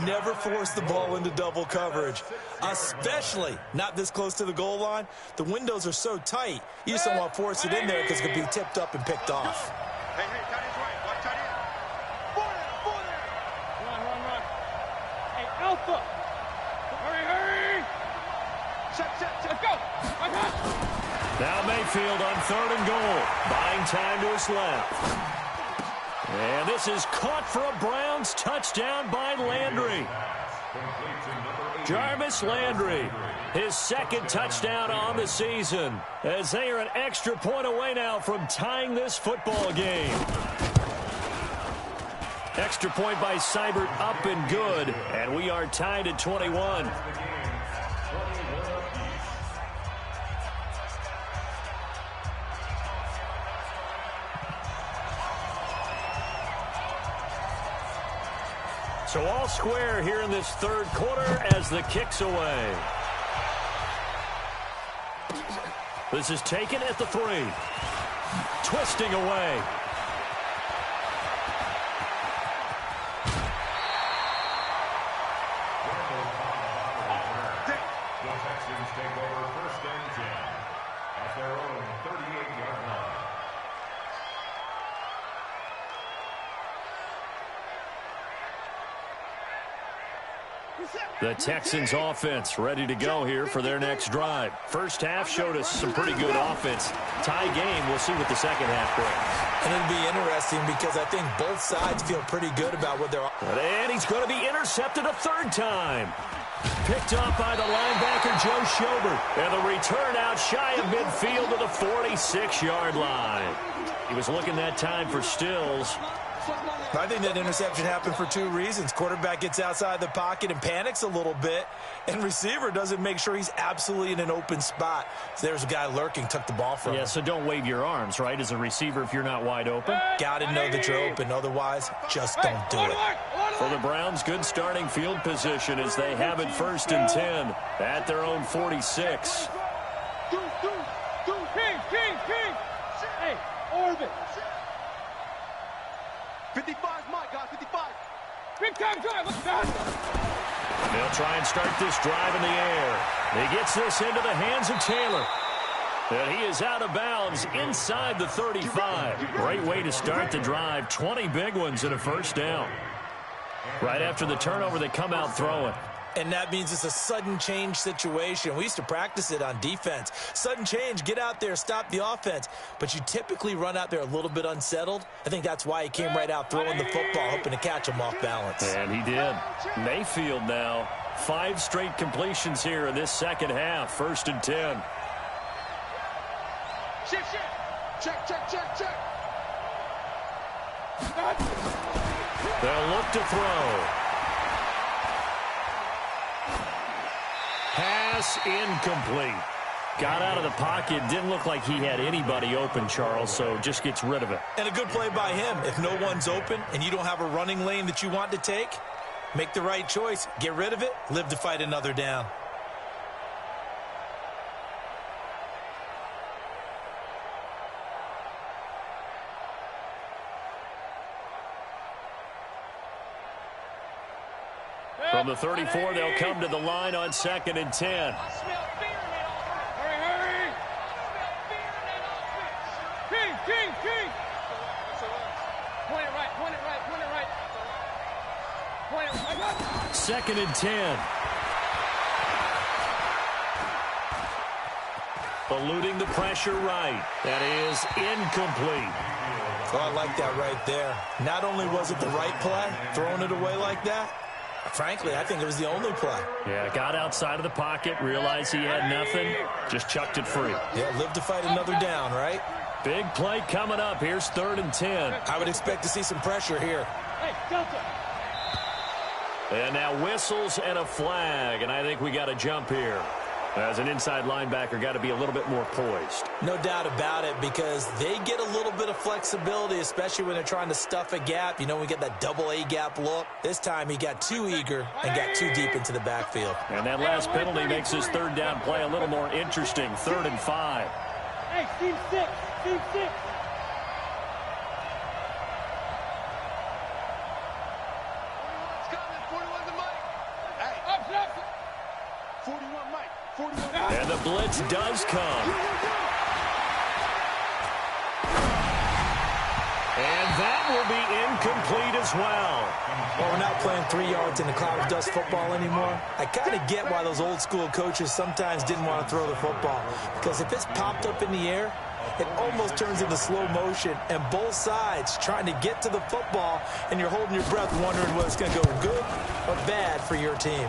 Never force the ball into double coverage, especially not this close to the goal line. The windows are so tight, you just don't want to force it in there because it could be tipped up and picked off. Hey, tight end's right. Watch tight end. Four there. Run. Hey, Alpha. Hurry. Check. Let's go. Watch out. Now Mayfield on 3rd and goal. Buying time to his left. And this is caught for a Browns touchdown by Landry. Jarvis Landry, his 2nd touchdown on the season, as they are an extra point away now from tying this football game. Extra point by Seibert, up and good. And we are tied at 21. So all square here in this third quarter as the kick's away. This is taken at the 3. Twisting away. The Texans take over 1st and 10 at their own 38-yard line. The Texans offense ready to go here for their next drive. First half showed us some pretty good offense. Tie game, we'll see what the second half brings. And it'll be interesting because I think both sides feel pretty good about what they're... And he's going to be intercepted a third time. Picked up by the linebacker, Joe Schobert. And the return out shy of midfield to the 46-yard line. He was looking that time for Stills. I think that interception happened for 2 reasons. Quarterback gets outside the pocket and panics a little bit, and receiver doesn't make sure he's absolutely in an open spot. So there's a guy lurking, took the ball from him. Yeah, so don't wave your arms, right, as a receiver if you're not wide open. Got to know that you're open. Otherwise, just don't do it. For the Browns, good starting field position as they have it 1st and 10 at their own 46. King. Hey, orbit. 55's Mike, guys, 55. Big time drive. Let's go. They'll try and start this drive in the air. He gets this into the hands of Taylor. And he is out of bounds inside the 35. Great way to start the drive. 20 big ones and a first down. Right after the turnover, they come out throwing. And that means it's a sudden change situation. We used to practice it on defense. Sudden change, get out there, stop the offense. But you typically run out there a little bit unsettled. I think that's why he came right out throwing the football, hoping to catch him off balance. And he did. Mayfield now. 5 straight completions here in this second half. 1st and 10. Check. They'll look to throw. Pass incomplete. Got out of the pocket. Didn't look like he had anybody open, Charles, so just gets rid of it. And a good play by him. If no one's open and you don't have a running lane that you want to take, make the right choice. Get rid of it. Live to fight another down. From the 34, they'll come to the line on 2nd and 10. Hurry. King. Point it right. 2nd and 10. Eluding the pressure right. That is incomplete. Oh, I like that right there. Not only was it the right play, throwing it away like that, frankly, I think it was the only play. Yeah, got outside of the pocket, realized he had nothing, just chucked it free. Yeah, live to fight another down, right? Big play coming up. Here's 3rd and 10. I would expect to see some pressure here. Hey, Delta. And now whistles and a flag, and I think we got a jump here. As an inside linebacker, got to be a little bit more poised. No doubt about it, because they get a little bit of flexibility, especially when they're trying to stuff a gap. You know, we get that double A gap look. This time he got too eager and got too deep into the backfield. And that last penalty makes his 3rd down play a little more interesting. 3rd and 5. Hey, Team 6. And the blitz does come. And that will be incomplete as well. Well, we're not playing 3 yards in the cloud of dust football anymore. I kind of get why those old school coaches sometimes didn't want to throw the football. Because if it's popped up in the air, it almost turns into slow motion, and both sides trying to get to the football, and you're holding your breath wondering whether it's going to go good or bad for your team.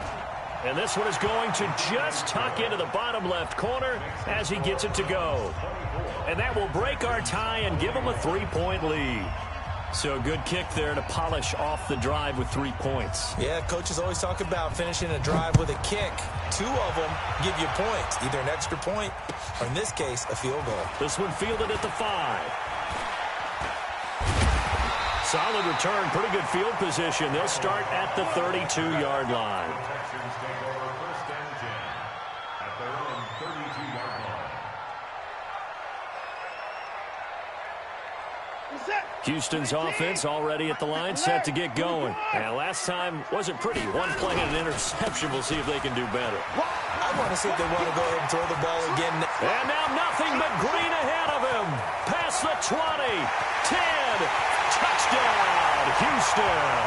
And this one is going to just tuck into the bottom left corner as he gets it to go. And that will break our tie and give him a 3-point lead. So a good kick there to polish off the drive with 3 points. Yeah, coaches always talk about finishing a drive with a kick. 2 of them give you points, either an extra point or, in this case, a field goal. This one fielded at the 5. Solid return, pretty good field position. They'll start at the 32-yard line. The Texans take over 1st and 10 at their own 32-yard line. Houston's offense already at the line, set to get going. And last time wasn't pretty. One play and an interception. We'll see if they can do better. I want to see if they want to go ahead and throw the ball again. And now nothing but green ahead of him. Past the 20, 10, touchdown, Houston.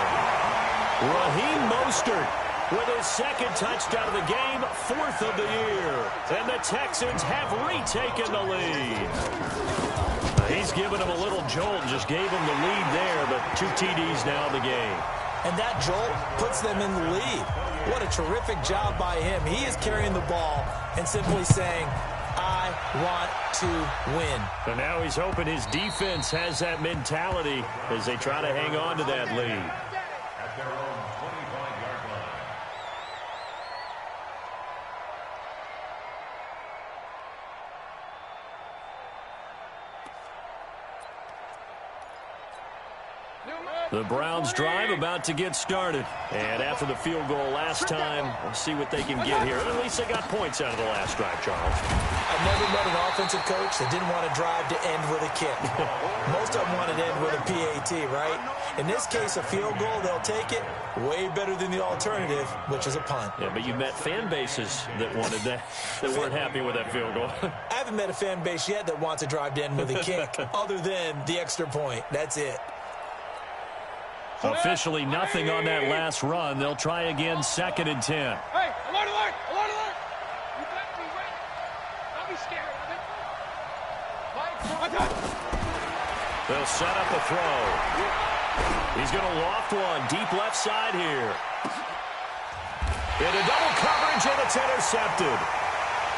Raheem Mostert with his 2nd touchdown of the game, 4th of the year. And the Texans have retaken the lead. He's given him a little jolt, just gave him the lead there, but 2 TDs now in the game. And that jolt puts them in the lead. What a terrific job by him. He is carrying the ball and simply saying, I want to win. And now he's hoping his defense has that mentality as they try to hang on to that lead. At their own 25-yard line. The Browns drive about to get started. And after the field goal last time, we'll see what they can get here. At least they got points out of the last drive, Charles. I've never met an offensive coach that didn't want to drive to end with a kick. Most of them want to end with a PAT, right? In this case, a field goal, they'll take it. Way better than the alternative, which is a punt. Yeah, but you met fan bases that wanted that, that weren't happy with that field goal. I haven't met a fan base yet that wants to drive to end with a kick, other than the extra point. That's it. Officially nothing on that last run. They'll try again, 2nd and 10. Hey, alert, alert, alert, alert. You got me, wait. Don't be scared of it. They'll set up a throw. He's going to loft one, deep left side here. Into double coverage, and it's intercepted.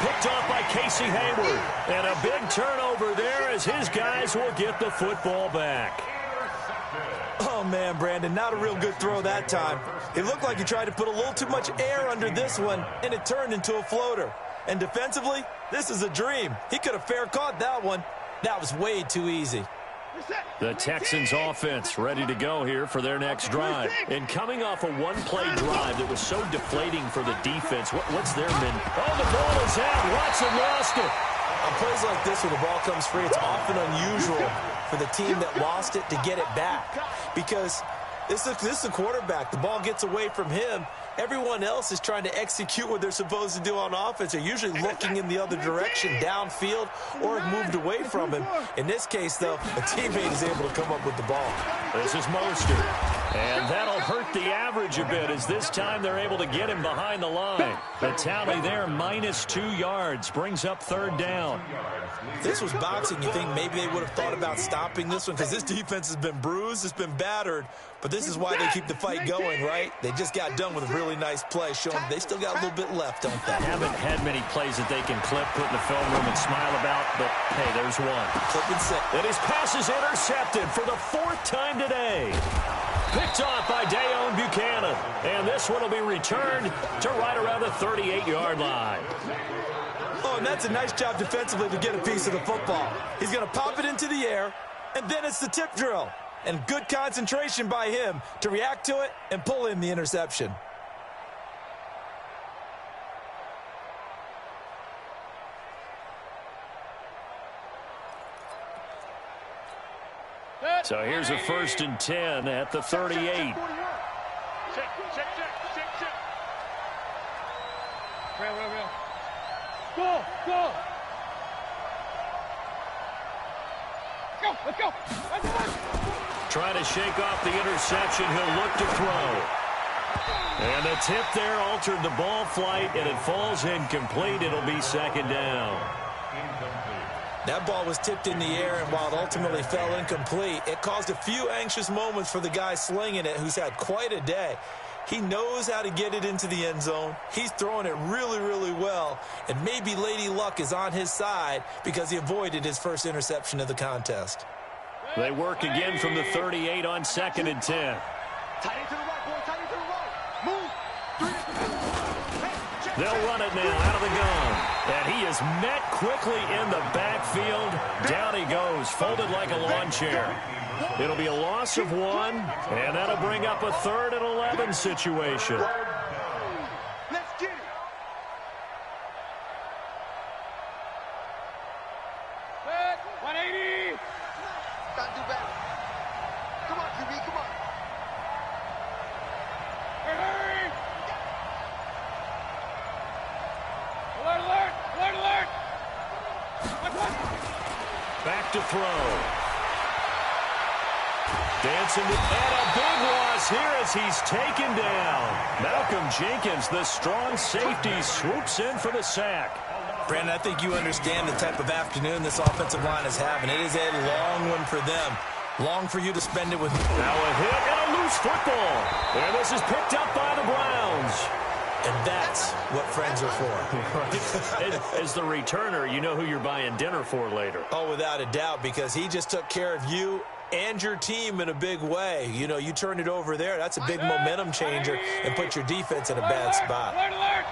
Picked off by Casey Hayward. And a big turnover there as his guys will get the football back. Oh, man, Brandon, not a real good throw that time. It looked like he tried to put a little too much air under this one, and it turned into a floater. And defensively, this is a dream. He could have fair caught that one. That was way too easy. The Texans offense ready to go here for their next drive. And coming off a one-play drive that was so deflating for the defense, what's their min? Oh, the ball is out. Watson lost it. On plays like this where the ball comes free, it's often unusual for the team that lost it to get it back. Because this is the quarterback. The ball gets away from him. Everyone else is trying to execute what they're supposed to do on offense. They're usually looking in the other direction, downfield, or have moved away from him. In this case, though, a teammate is able to come up with the ball. This is Mostert. And that'll hurt the average a bit as this time they're able to get him behind the line. The tally there, -2 yards, brings up 3rd down. If this was boxing, you think maybe they would have thought about stopping this one because this defense has been bruised, it's been battered, but this is why they keep the fight going, right? They just got done with a really nice play, showing they still got a little bit left, don't they? Haven't had many plays that they can clip, put in the film room and smile about, but hey, there's one. Clip and set. And his pass is intercepted for the 4th time today. Picked off by Dayon Buchanan. And this one will be returned to right around the 38-yard line. Oh, and that's a nice job defensively to get a piece of the football. He's going to pop it into the air, and then it's the tip drill. And good concentration by him to react to it and pull in the interception. So here's a 1st and 10 at the 38. Check. Real. Go. Let's go. Trying to shake off the interception. He'll look to throw. And the tip there altered the ball flight, and it falls incomplete. It'll be 2nd down. That ball was tipped in the air, and while it ultimately fell incomplete, it caused a few anxious moments for the guy slinging it, who's had quite a day. He knows how to get it into the end zone. He's throwing it really, really well, and maybe Lady Luck is on his side because he avoided his first interception of the contest. They work again from the 38 on 2nd and 10. Tight end to the right, boy. Tight end to the right. Move. They'll run it now out of the gun. And he is met quickly in the backfield. Down he goes, folded like a lawn chair. It'll be a loss of 1, and that'll bring up a 3rd and 11 situation. Let's get it. Set. 180. Gotta do better. Come on, QB, come on. Hurry. Alert, alert. Alert, alert. Back to throw. Dancing with, and a big loss here as he's taken down. Malcolm Jenkins, the strong safety, swoops in for the sack. Brandon, I think you understand the type of afternoon this offensive line is having. It is a long one for them. Long for you to spend it with. Now a hit and a loose football. And this is picked up by the Browns. And that's what friends are for. As the returner, you know who you're buying dinner for later. Oh, without a doubt, because he just took care of you and your team in a big way. You know, you turn it over there. That's a big momentum changer and put your defense in a bad spot. Alert, alert.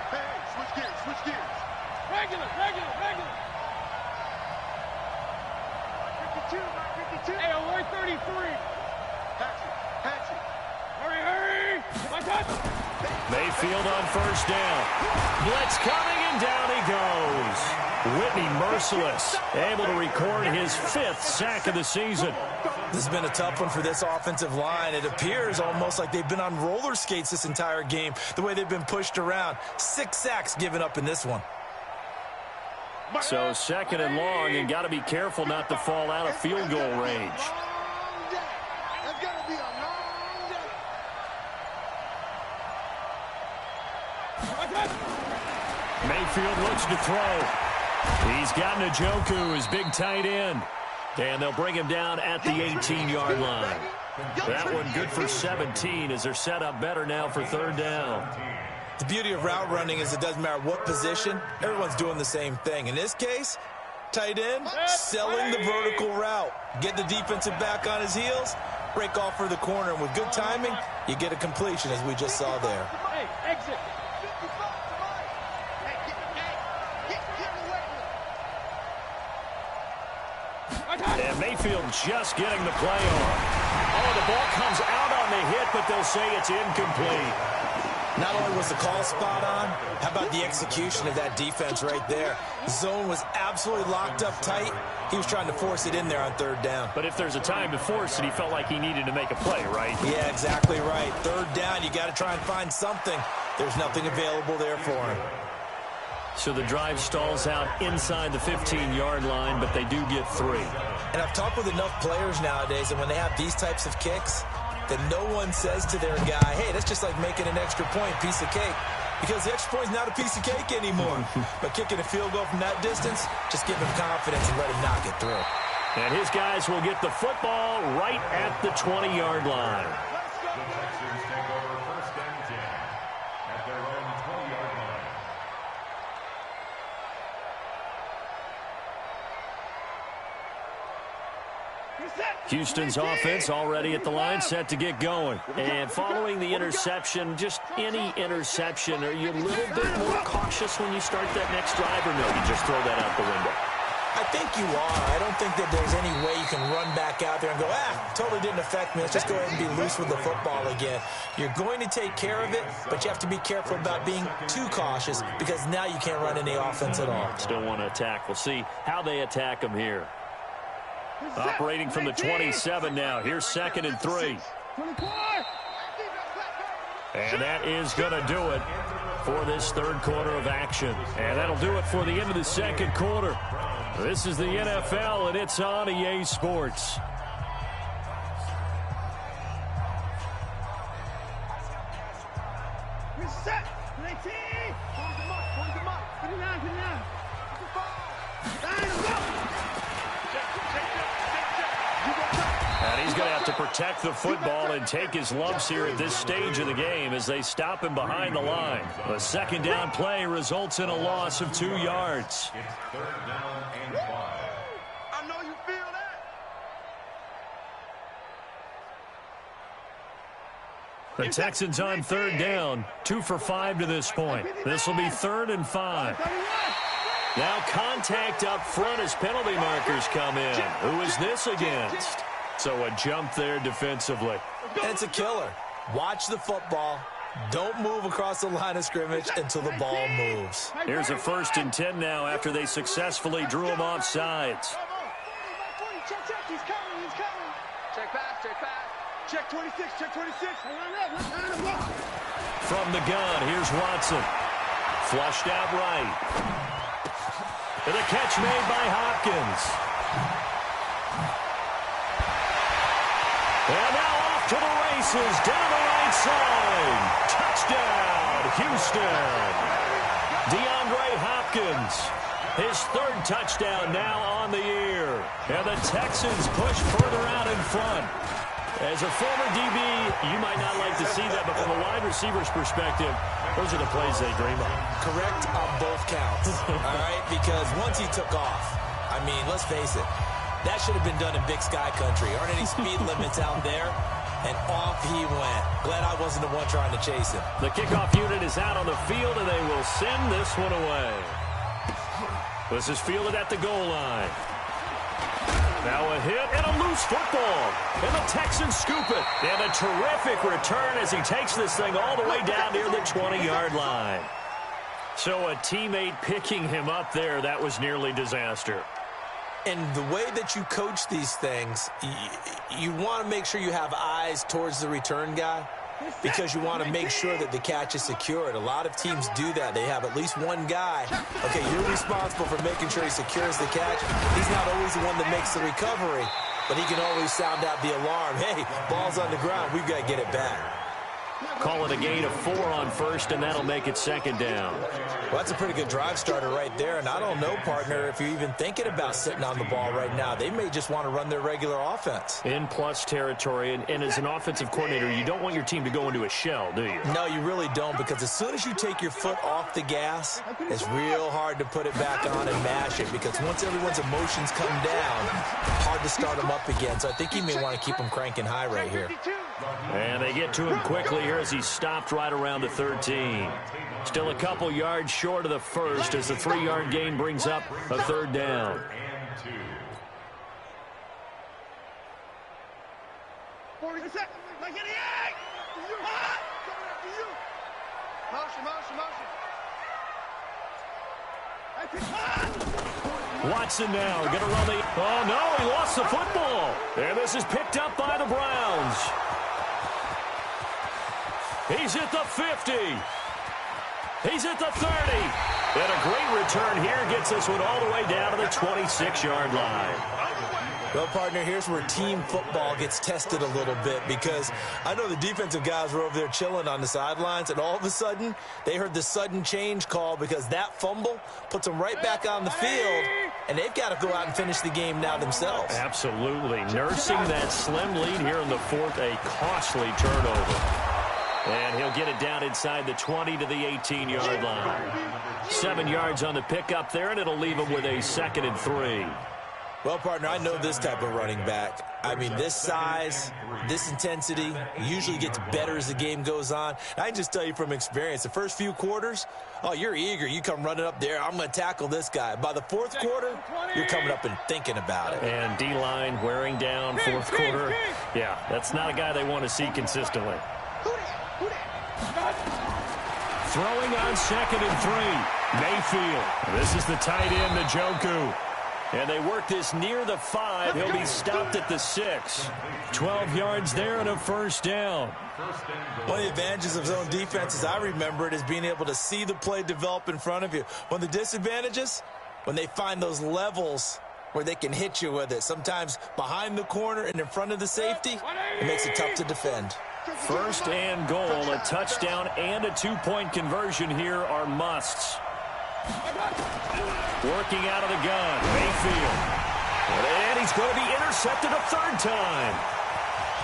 Hey, switch gears, switch gears. Regular, regular, regular. 52, 52. Hey, alert 33. Hatchet. Hurry, hurry. My touch. Mayfield on 1st down. Blitz coming, and down he goes. Whitney merciless, able to record his 5th sack of the season. This has been a tough one for this offensive line. It appears almost like they've been on roller skates this entire game, the way they've been pushed around. 6 sacks given up in this one. So 2nd and long, and got to be careful not to fall out of field goal range. That's gonna be a long day. My touch. Mayfield looks to throw. He's got Njoku, his big tight end. And they'll bring him down at the 18-yard line. That one good for 17 as they're set up better now for 3rd down. The beauty of route running is it doesn't matter what position, everyone's doing the same thing. In this case, tight end, selling the vertical route. Get the defensive back on his heels, break off for the corner, and with good timing, you get a completion as we just saw there. Hey, exit. And Mayfield just getting the play on. Oh, the ball comes out on the hit, but they'll say it's incomplete. Not only was the call spot on, how about the execution of that defense right there? The zone was absolutely locked up tight. He was trying to force it in there on 3rd down. But if there's a time to force it, he felt like he needed to make a play, right? Yeah, exactly right. 3rd down, you got to try and find something. There's nothing available there for him. So the drive stalls out inside the 15-yard line, but they do get 3. And I've talked with enough players nowadays, and when they have these types of kicks, that no one says to their guy, hey, that's just like making an extra point, piece of cake. Because the extra point is not a piece of cake anymore. But kicking a field goal from that distance, just give him confidence and let him knock it through. And his guys will get the football right at the 20-yard line. The Texans take over 1st and 10 at their own 20-yard line. Houston's offense already at the line, set to get going. And following the interception, just any interception, are you a little bit more cautious when you start that next drive, or no, you just throw that out the window? I think you are. I don't think that there's any way you can run back out there and go, totally didn't affect me. Let's just go ahead and be loose with the football again. You're going to take care of it, but you have to be careful about being too cautious because now you can't run any offense at all. Still want to attack. We'll see how they attack them here. Operating from the 27 now. Here's 2nd and 3. And that is going to do it for this 3rd quarter of action. And that'll do it for the end of the 2nd quarter. This is the NFL, and it's on EA Sports. We're set. 19. Hold him up. Put it down. And he's going to have to protect the football and take his lumps here at this stage of the game as they stop him behind the line. A 2nd down play results in a loss of 2 yards. It's 3rd down and 5. I know you feel that. The Texans on third down, 2 for 5 to this point. This will be 3rd and 5. Now contact up front as penalty markers come in. Who is this against? So a jump there defensively. And it's a killer. Watch the football. Don't move across the line of scrimmage until the ball moves. Here's a 1st and 10 now after they successfully drew him off sides. Check, he's coming, he's coming. Check pass, check pass. Check 26, check 26. From the gun, here's Watson. Flushed out right. And a catch made by Hopkins. And now off to the races, down the right side. Touchdown, Houston. DeAndre Hopkins, his 3rd touchdown now on the year. And the Texans push further out in front. As a former DB, you might not like to see that, but from a wide receiver's perspective, those are the plays they dream of. Correct on both counts, all right? Because once he took off, I mean, let's face it, that should have been done in Big Sky Country. Aren't any speed limits out there? And off he went. Glad I wasn't the one trying to chase him. The kickoff unit is out on the field, and they will send this one away. This is fielded at the goal line. Now a hit and a loose football. And the Texans scoop it. And a terrific return as he takes this thing all the way down near the 20-yard line. So a teammate picking him up there, that was nearly disaster. And the way that you coach these things, you want to make sure you have eyes towards the return guy because you want to make sure that the catch is secured. A lot of teams do that. They have at least one guy. Okay, you're responsible for making sure he secures the catch. He's not always the one that makes the recovery, but he can always sound out the alarm. Hey, ball's on the ground. We've got to get it back. Call it a gain of 4 on 1st, and that'll make it 2nd down. Well, that's a pretty good drive starter right there. And I don't know, partner, if you're even thinking about sitting on the ball right now. They may just want to run their regular offense. In plus territory, and as an offensive coordinator, you don't want your team to go into a shell, do you? No, you really don't, because as soon as you take your foot off the gas, it's real hard to put it back on and mash it, because once everyone's emotions come down, hard to start them up again. So I think you may want to keep them cranking high right here. And they get to him quickly here as he stopped right around the 13. Still a couple yards short of the 1st as the 3-yard gain brings up a 3rd down. Watson now going to run the... Oh, no, he lost the football. And this is picked up by the Browns. He's at the 50. He's at the 30. And a great return here gets this one all the way down to the 26-yard line. Well, partner, here's where team football gets tested a little bit, because I know the defensive guys were over there chilling on the sidelines, and all of a sudden, they heard the sudden change call because that fumble puts them right back on the field, and they've got to go out and finish the game now themselves. Absolutely. Nursing that slim lead here in the 4th, a costly turnover. And he'll get it down inside the 20 to the 18-yard line. 7 yards on the pickup there, and it'll leave him with a 2nd and 3. Well, partner, I know this type of running back. I mean, this size, this intensity usually gets better as the game goes on. I can just tell you from experience, the first few quarters, oh, you're eager. You come running up there, I'm going to tackle this guy. By the 4th quarter, you're coming up and thinking about it. And D-line wearing down 4th quarter. Yeah, that's not a guy they want to see consistently. Throwing on 2nd and 3. Mayfield. This is the tight end, Njoku. And they work this near the 5. He'll be stopped at the 6. 12 yards there and a 1st down. One of the advantages of zone defenses, I remember it, is being able to see the play develop in front of you. One of the disadvantages, when they find those levels where they can hit you with it, sometimes behind the corner and in front of the safety, it makes it tough to defend. 1st and goal, a touchdown and a 2-point conversion here are musts. Working out of the gun, Mayfield. And he's going to be intercepted a 3rd time.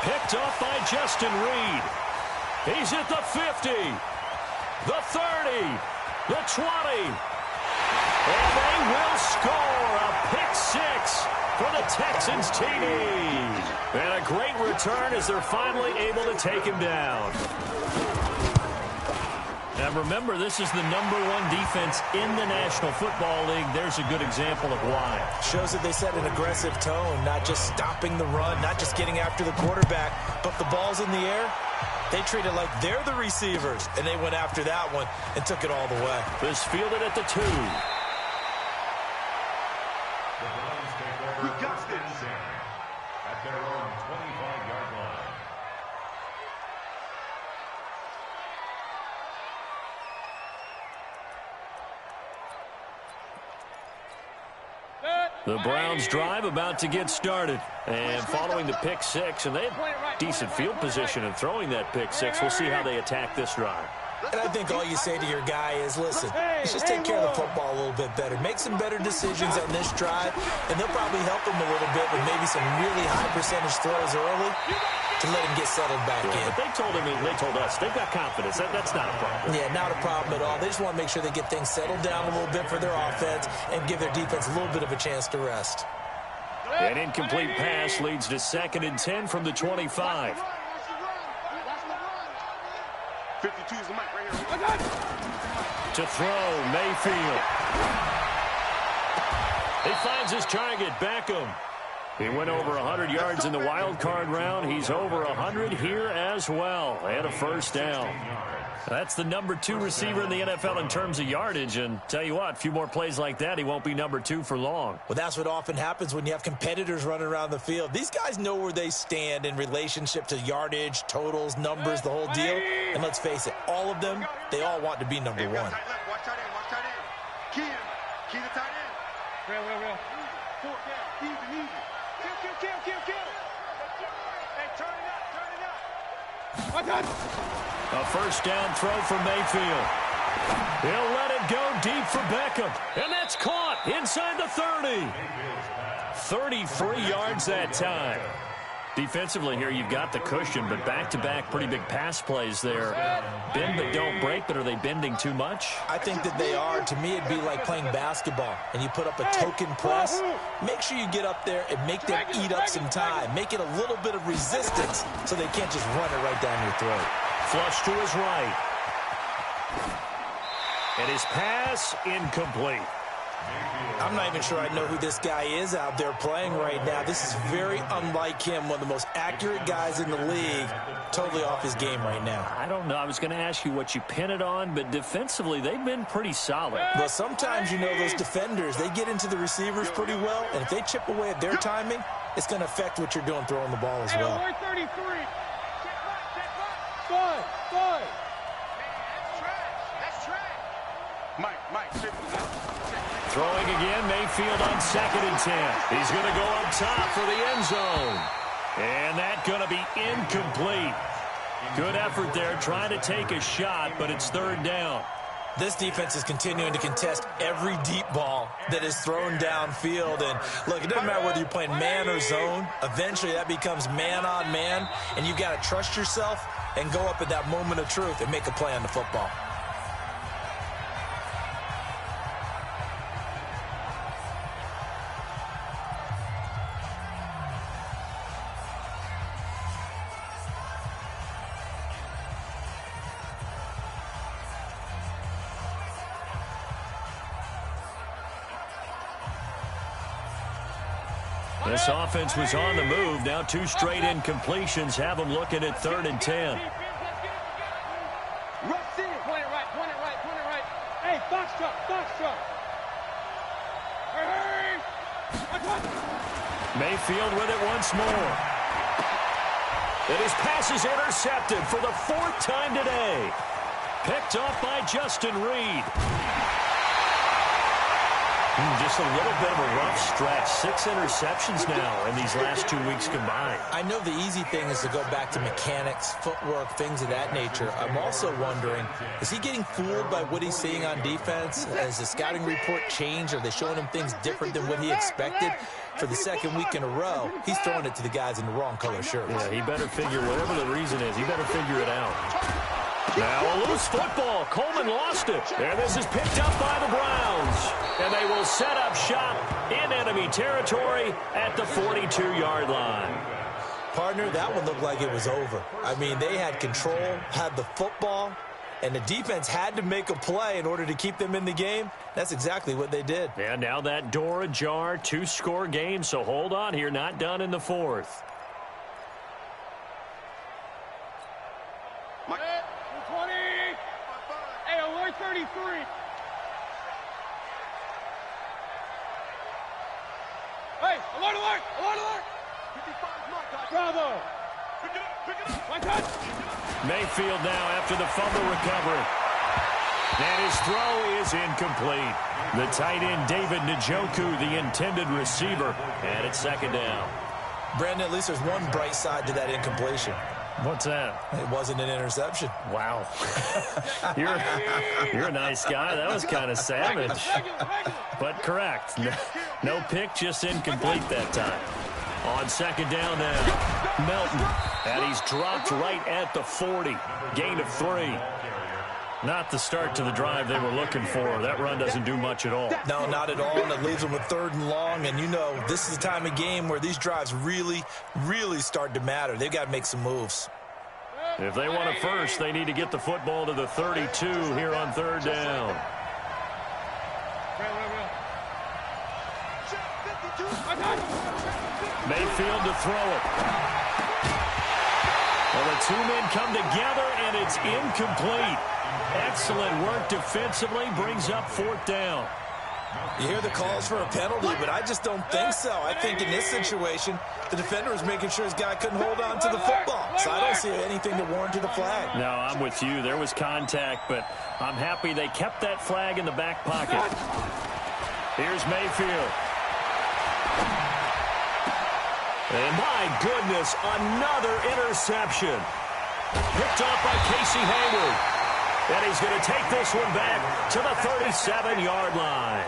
Picked off by Justin Reed. He's at the 50, the 30, the 20. And they will score a pick 6 for the Texans TD. And a great return as they're finally able to take him down. Now remember, this is the #1 defense in the National Football League. There's a good example of why. Shows that they set an aggressive tone, not just stopping the run, not just getting after the quarterback, but the ball's in the air. They treat it like they're the receivers, and they went after that one and took it all the way. This fielded at the 2. We got this at their own 25-yard line. The Browns drive about to get started. And following the pick 6, and they had decent field position in throwing that pick 6. We'll see how they attack this drive. And I think all you say to your guy is, listen, let's just take care of the football a little bit better. Make some better decisions on this drive, and they'll probably help him a little bit with maybe some really high percentage throws early to let him get settled back in. But they told him, they told us, they've got confidence. That's not a problem. Yeah, not a problem at all. They just want to make sure they get things settled down a little bit for their offense and give their defense a little bit of a chance to rest. An incomplete pass leads to 2nd and 10 from the 25. 52 is the mic right here. To throw, Mayfield. He finds his target, Beckham. He went over 100 yards in the wild card round. He's over 100 here as well. And a first down. That's the #2 receiver in the NFL in terms of yardage. And tell you what, a few more plays like that, he won't be #2 for long. Well, that's what often happens when you have competitors running around the field. These guys know where they stand in relationship to yardage, totals, numbers, the whole deal. And let's face it, all of them, they all want to be #1. Watch tight end. Key to tight end. Real. Fourth down. Easy. Kill. Hey, turn it up. A first down throw for Mayfield. He'll let it go deep for Beckham. And that's caught inside the 30. 33 yards that time. Defensively here, you've got the cushion, but back-to-back pretty big pass plays there. Bend but don't break, but are they bending too much? I think that they are. To me, it'd be like playing basketball, and you put up a token press. Make sure you get up there and make them eat up some time. Make it a little bit of resistance so they can't just run it right down your throat. Flush to his right. And his pass incomplete. I'm not even sure I know who this guy is out there playing right now. This is very unlike him, one of the most accurate guys in the league. Totally off his game right now. I don't know. I was going to ask you what you pin it on, but defensively, they've been pretty solid. Well, sometimes, you know, those defenders, they get into the receivers pretty well, and if they chip away at their timing, it's going to affect what you're doing throwing the ball as well. 33. Good. That's trash. Mike. Throwing again, Mayfield on 2nd and 10. He's going to go up top for the end zone. And that's going to be incomplete. Good effort there, trying to take a shot, but it's 3rd down. This defense is continuing to contest every deep ball that is thrown downfield. And, look, it doesn't matter whether you're playing man or zone. Eventually, that becomes man on man, and you've got to trust yourself and go up at that moment of truth and make a play on the football. This offense was on the move. Now 2 straight incompletions have them looking at 3rd and 10. Point it right. Hey, box truck. Hey. Mayfield with it once more. And his pass is intercepted for the 4th time today. Picked off by Justin Reed. Just a little bit of a rough stretch. 6 interceptions now in these last 2 weeks combined. I know the easy thing is to go back to mechanics, footwork, things of that nature. I'm also wondering, is he getting fooled by what he's seeing on defense? Has the scouting report changed? Are they showing him things different than what he expected? For the 2nd week in a row, he's throwing it to the guys in the wrong color shirts. Yeah, he better figure, whatever the reason is, he better figure it out. Now a loose football. Coleman lost it. And this is picked up by the Browns. And they will set up shop in enemy territory at the 42-yard line. Partner, that one looked like it was over. I mean, they had control, had the football, and the defense had to make a play in order to keep them in the game. That's exactly what they did. And now that door ajar, 2-score game, so hold on here, not done in the fourth. Mike. 20. Hey, alert 33. Hey, alert, alert, alert, alert. 55 Mike. Bravo. Pick it up. One touch. Mayfield now after the fumble recovery. And his throw is incomplete. The tight end, David Njoku, the intended receiver, and it's second down. Brandon, at least there's one bright side to that incompletion. What's that? It wasn't an interception. Wow. You're a nice guy. That was kind of savage. But correct. No pick, just incomplete that time. On second down now, Melton. And he's dropped right at the 40. Gain of 3. Not the start to the drive they were looking for. That run doesn't do much at all. No, not at all, and it leaves them with 3rd and long. And, you know, this is the time of game where these drives really, really start to matter. They've got to make some moves. If they want a first, they need to get the football to the 32 here on 3rd down. Mayfield to throw it. Well, the two men come together, and it's incomplete. Excellent work defensively, brings up 4th down. You hear the calls for a penalty, but I just don't think so. I think in this situation, the defender was making sure his guy couldn't hold on to the football. So I don't see anything to warrant to the flag. No, I'm with you. There was contact, but I'm happy they kept that flag in the back pocket. Here's Mayfield. And my goodness, another interception. Picked off by Casey Hayward. And he's going to take this one back to the 37-yard line.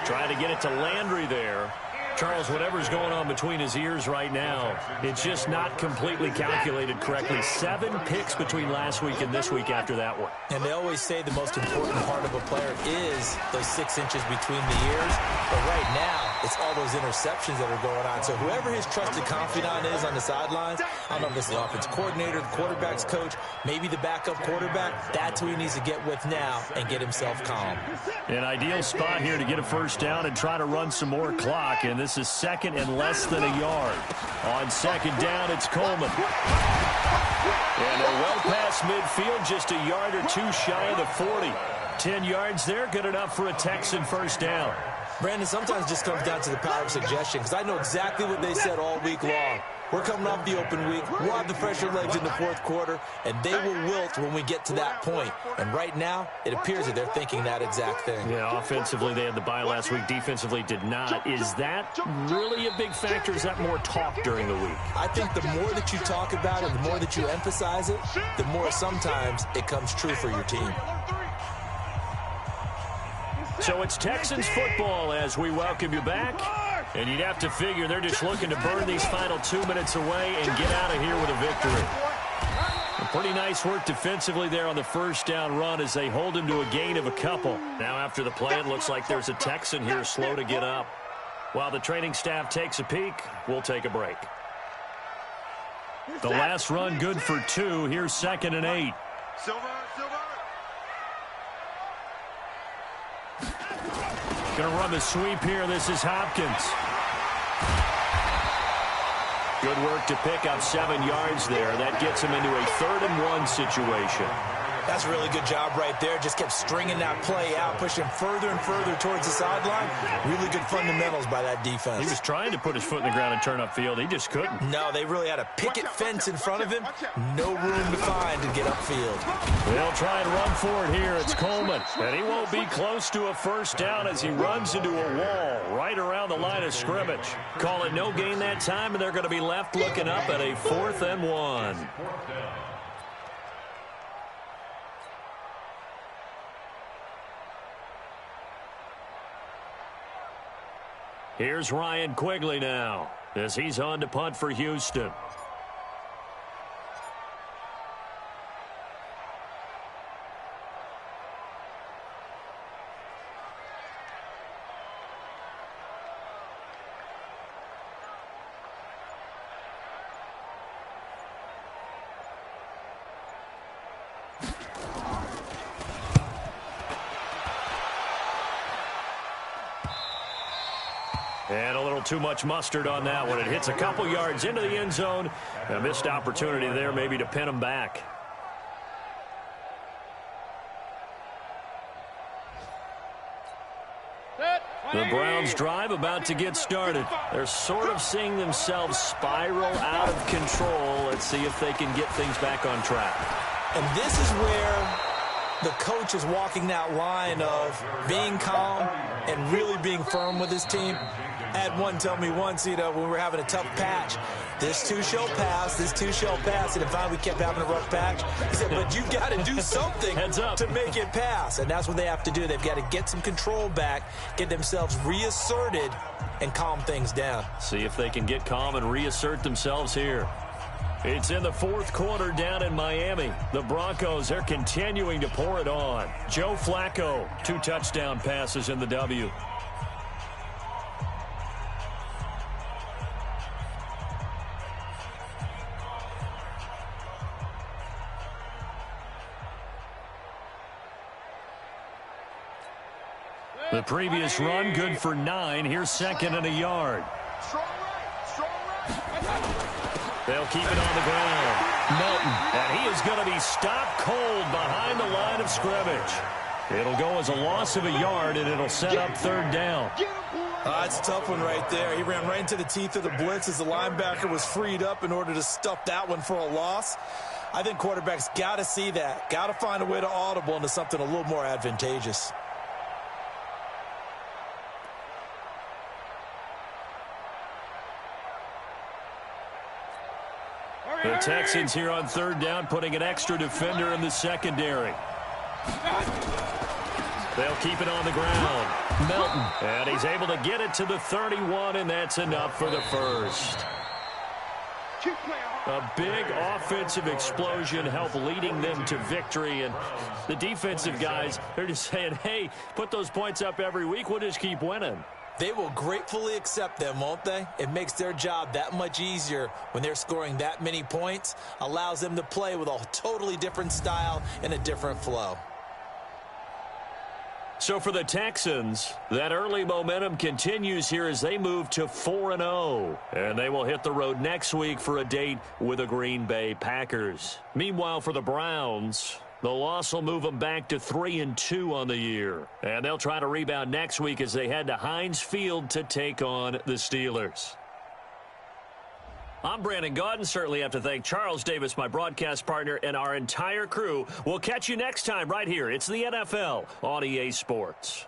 Trying to get it to Landry there. Charles, whatever's going on between his ears right now, it's just not completely calculated correctly. 7 picks between last week and this week after that one. And they always say the most important part of a player is those 6 inches between the ears. But right now, it's all those interceptions that are going on. So whoever his trusted confidant is on the sidelines, I don't know if it's the offense coordinator, the quarterback's coach, maybe the backup quarterback, that's who he needs to get with now and get himself calm. An ideal spot here to get a first down and try to run some more clock. And this is 2nd and less than a yard. On second down, it's Coleman. And they're well past midfield, just a yard or 2 shy of the 40. 10 yards there, good enough for a Texan first down. Brandon, sometimes it just comes down to the power of suggestion, because I know exactly what they said all week long. We're coming off the open week. We'll have the fresher legs in the 4th quarter, and they will wilt when we get to that point. And right now, it appears that they're thinking that exact thing. Yeah, offensively, they had the bye last week. Defensively, did not. Is that really a big factor? Is that more talk during the week? I think the more that you talk about it, the more that you emphasize it, the more sometimes it comes true for your team. So it's Texans football as we welcome you back. And you'd have to figure they're just looking to burn these final 2 minutes away and get out of here with a victory. And pretty nice work defensively there on the first down run as they hold him to a gain of a couple. Now after the play, it looks like there's a Texan here slow to get up. While the training staff takes a peek, we'll take a break. The last run good for 2. Here's 2nd and 8. Silver. Going to run the sweep here. This is Hopkins. Good work to pick up 7 yards there. That gets him into a 3rd and 1 situation. That's a really good job right there. Just kept stringing that play out, pushing further and further towards the sideline. Really good fundamentals by that defense. He was trying to put his foot in the ground and turn upfield. He just couldn't. No, they really had a picket fence in front of him. No room to find to get upfield. They'll try and run for it here. It's Coleman. And he won't be close to a first down as he runs into a wall right around the line of scrimmage. Call it no gain that time, and they're going to be left looking up at a 4th and 1. Here's Ryan Quigley now as he's on to punt for Houston. And a little too much mustard on that one. It hits a couple yards into the end zone. A missed opportunity there maybe to pin them back. The Browns drive about to get started. They're sort of seeing themselves spiral out of control. Let's see if they can get things back on track. And this is where the coach is walking that line of being calm and really being firm with his team. I had one tell me once, when we were having a tough patch, this too shall pass, this too shall pass. And finally we kept having a rough patch. He said, but you've got to do something to make it pass. And that's what they have to do. They've got to get some control back, get themselves reasserted, and calm things down. See if they can get calm and reassert themselves here. It's in the fourth quarter down in Miami. The Broncos are continuing to pour it on. Joe Flacco, 2 touchdown passes in the W. The previous run, good for 9. Here's second and a yard. They'll keep it on the ground. Melton. And he is going to be stopped cold behind the line of scrimmage. It'll go as a loss of a yard, and it'll set up third down. It's a tough one right there. He ran right into the teeth of the blitz as the linebacker was freed up in order to stuff that one for a loss. I think quarterbacks got to see that. Got to find a way to audible into something a little more advantageous. The Texans here on third down, putting an extra defender in the secondary. They'll keep it on the ground. Melton. And he's able to get it to the 31, and that's enough for the first. A big offensive explosion helped leading them to victory. And the defensive guys, they're just saying, hey, put those points up every week. We'll just keep winning. They will gratefully accept them, won't they? It makes their job that much easier when they're scoring that many points. Allows them to play with a totally different style and a different flow. So for the Texans, that early momentum continues here as they move to 4-0. And they will hit the road next week for a date with the Green Bay Packers. Meanwhile, for the Browns, the loss will move them back to 3-2 on the year. And they'll try to rebound next week as they head to Heinz Field to take on the Steelers. I'm Brandon Gaudin. Certainly have to thank Charles Davis, my broadcast partner, and our entire crew. We'll catch you next time right here. It's the NFL on EA Sports.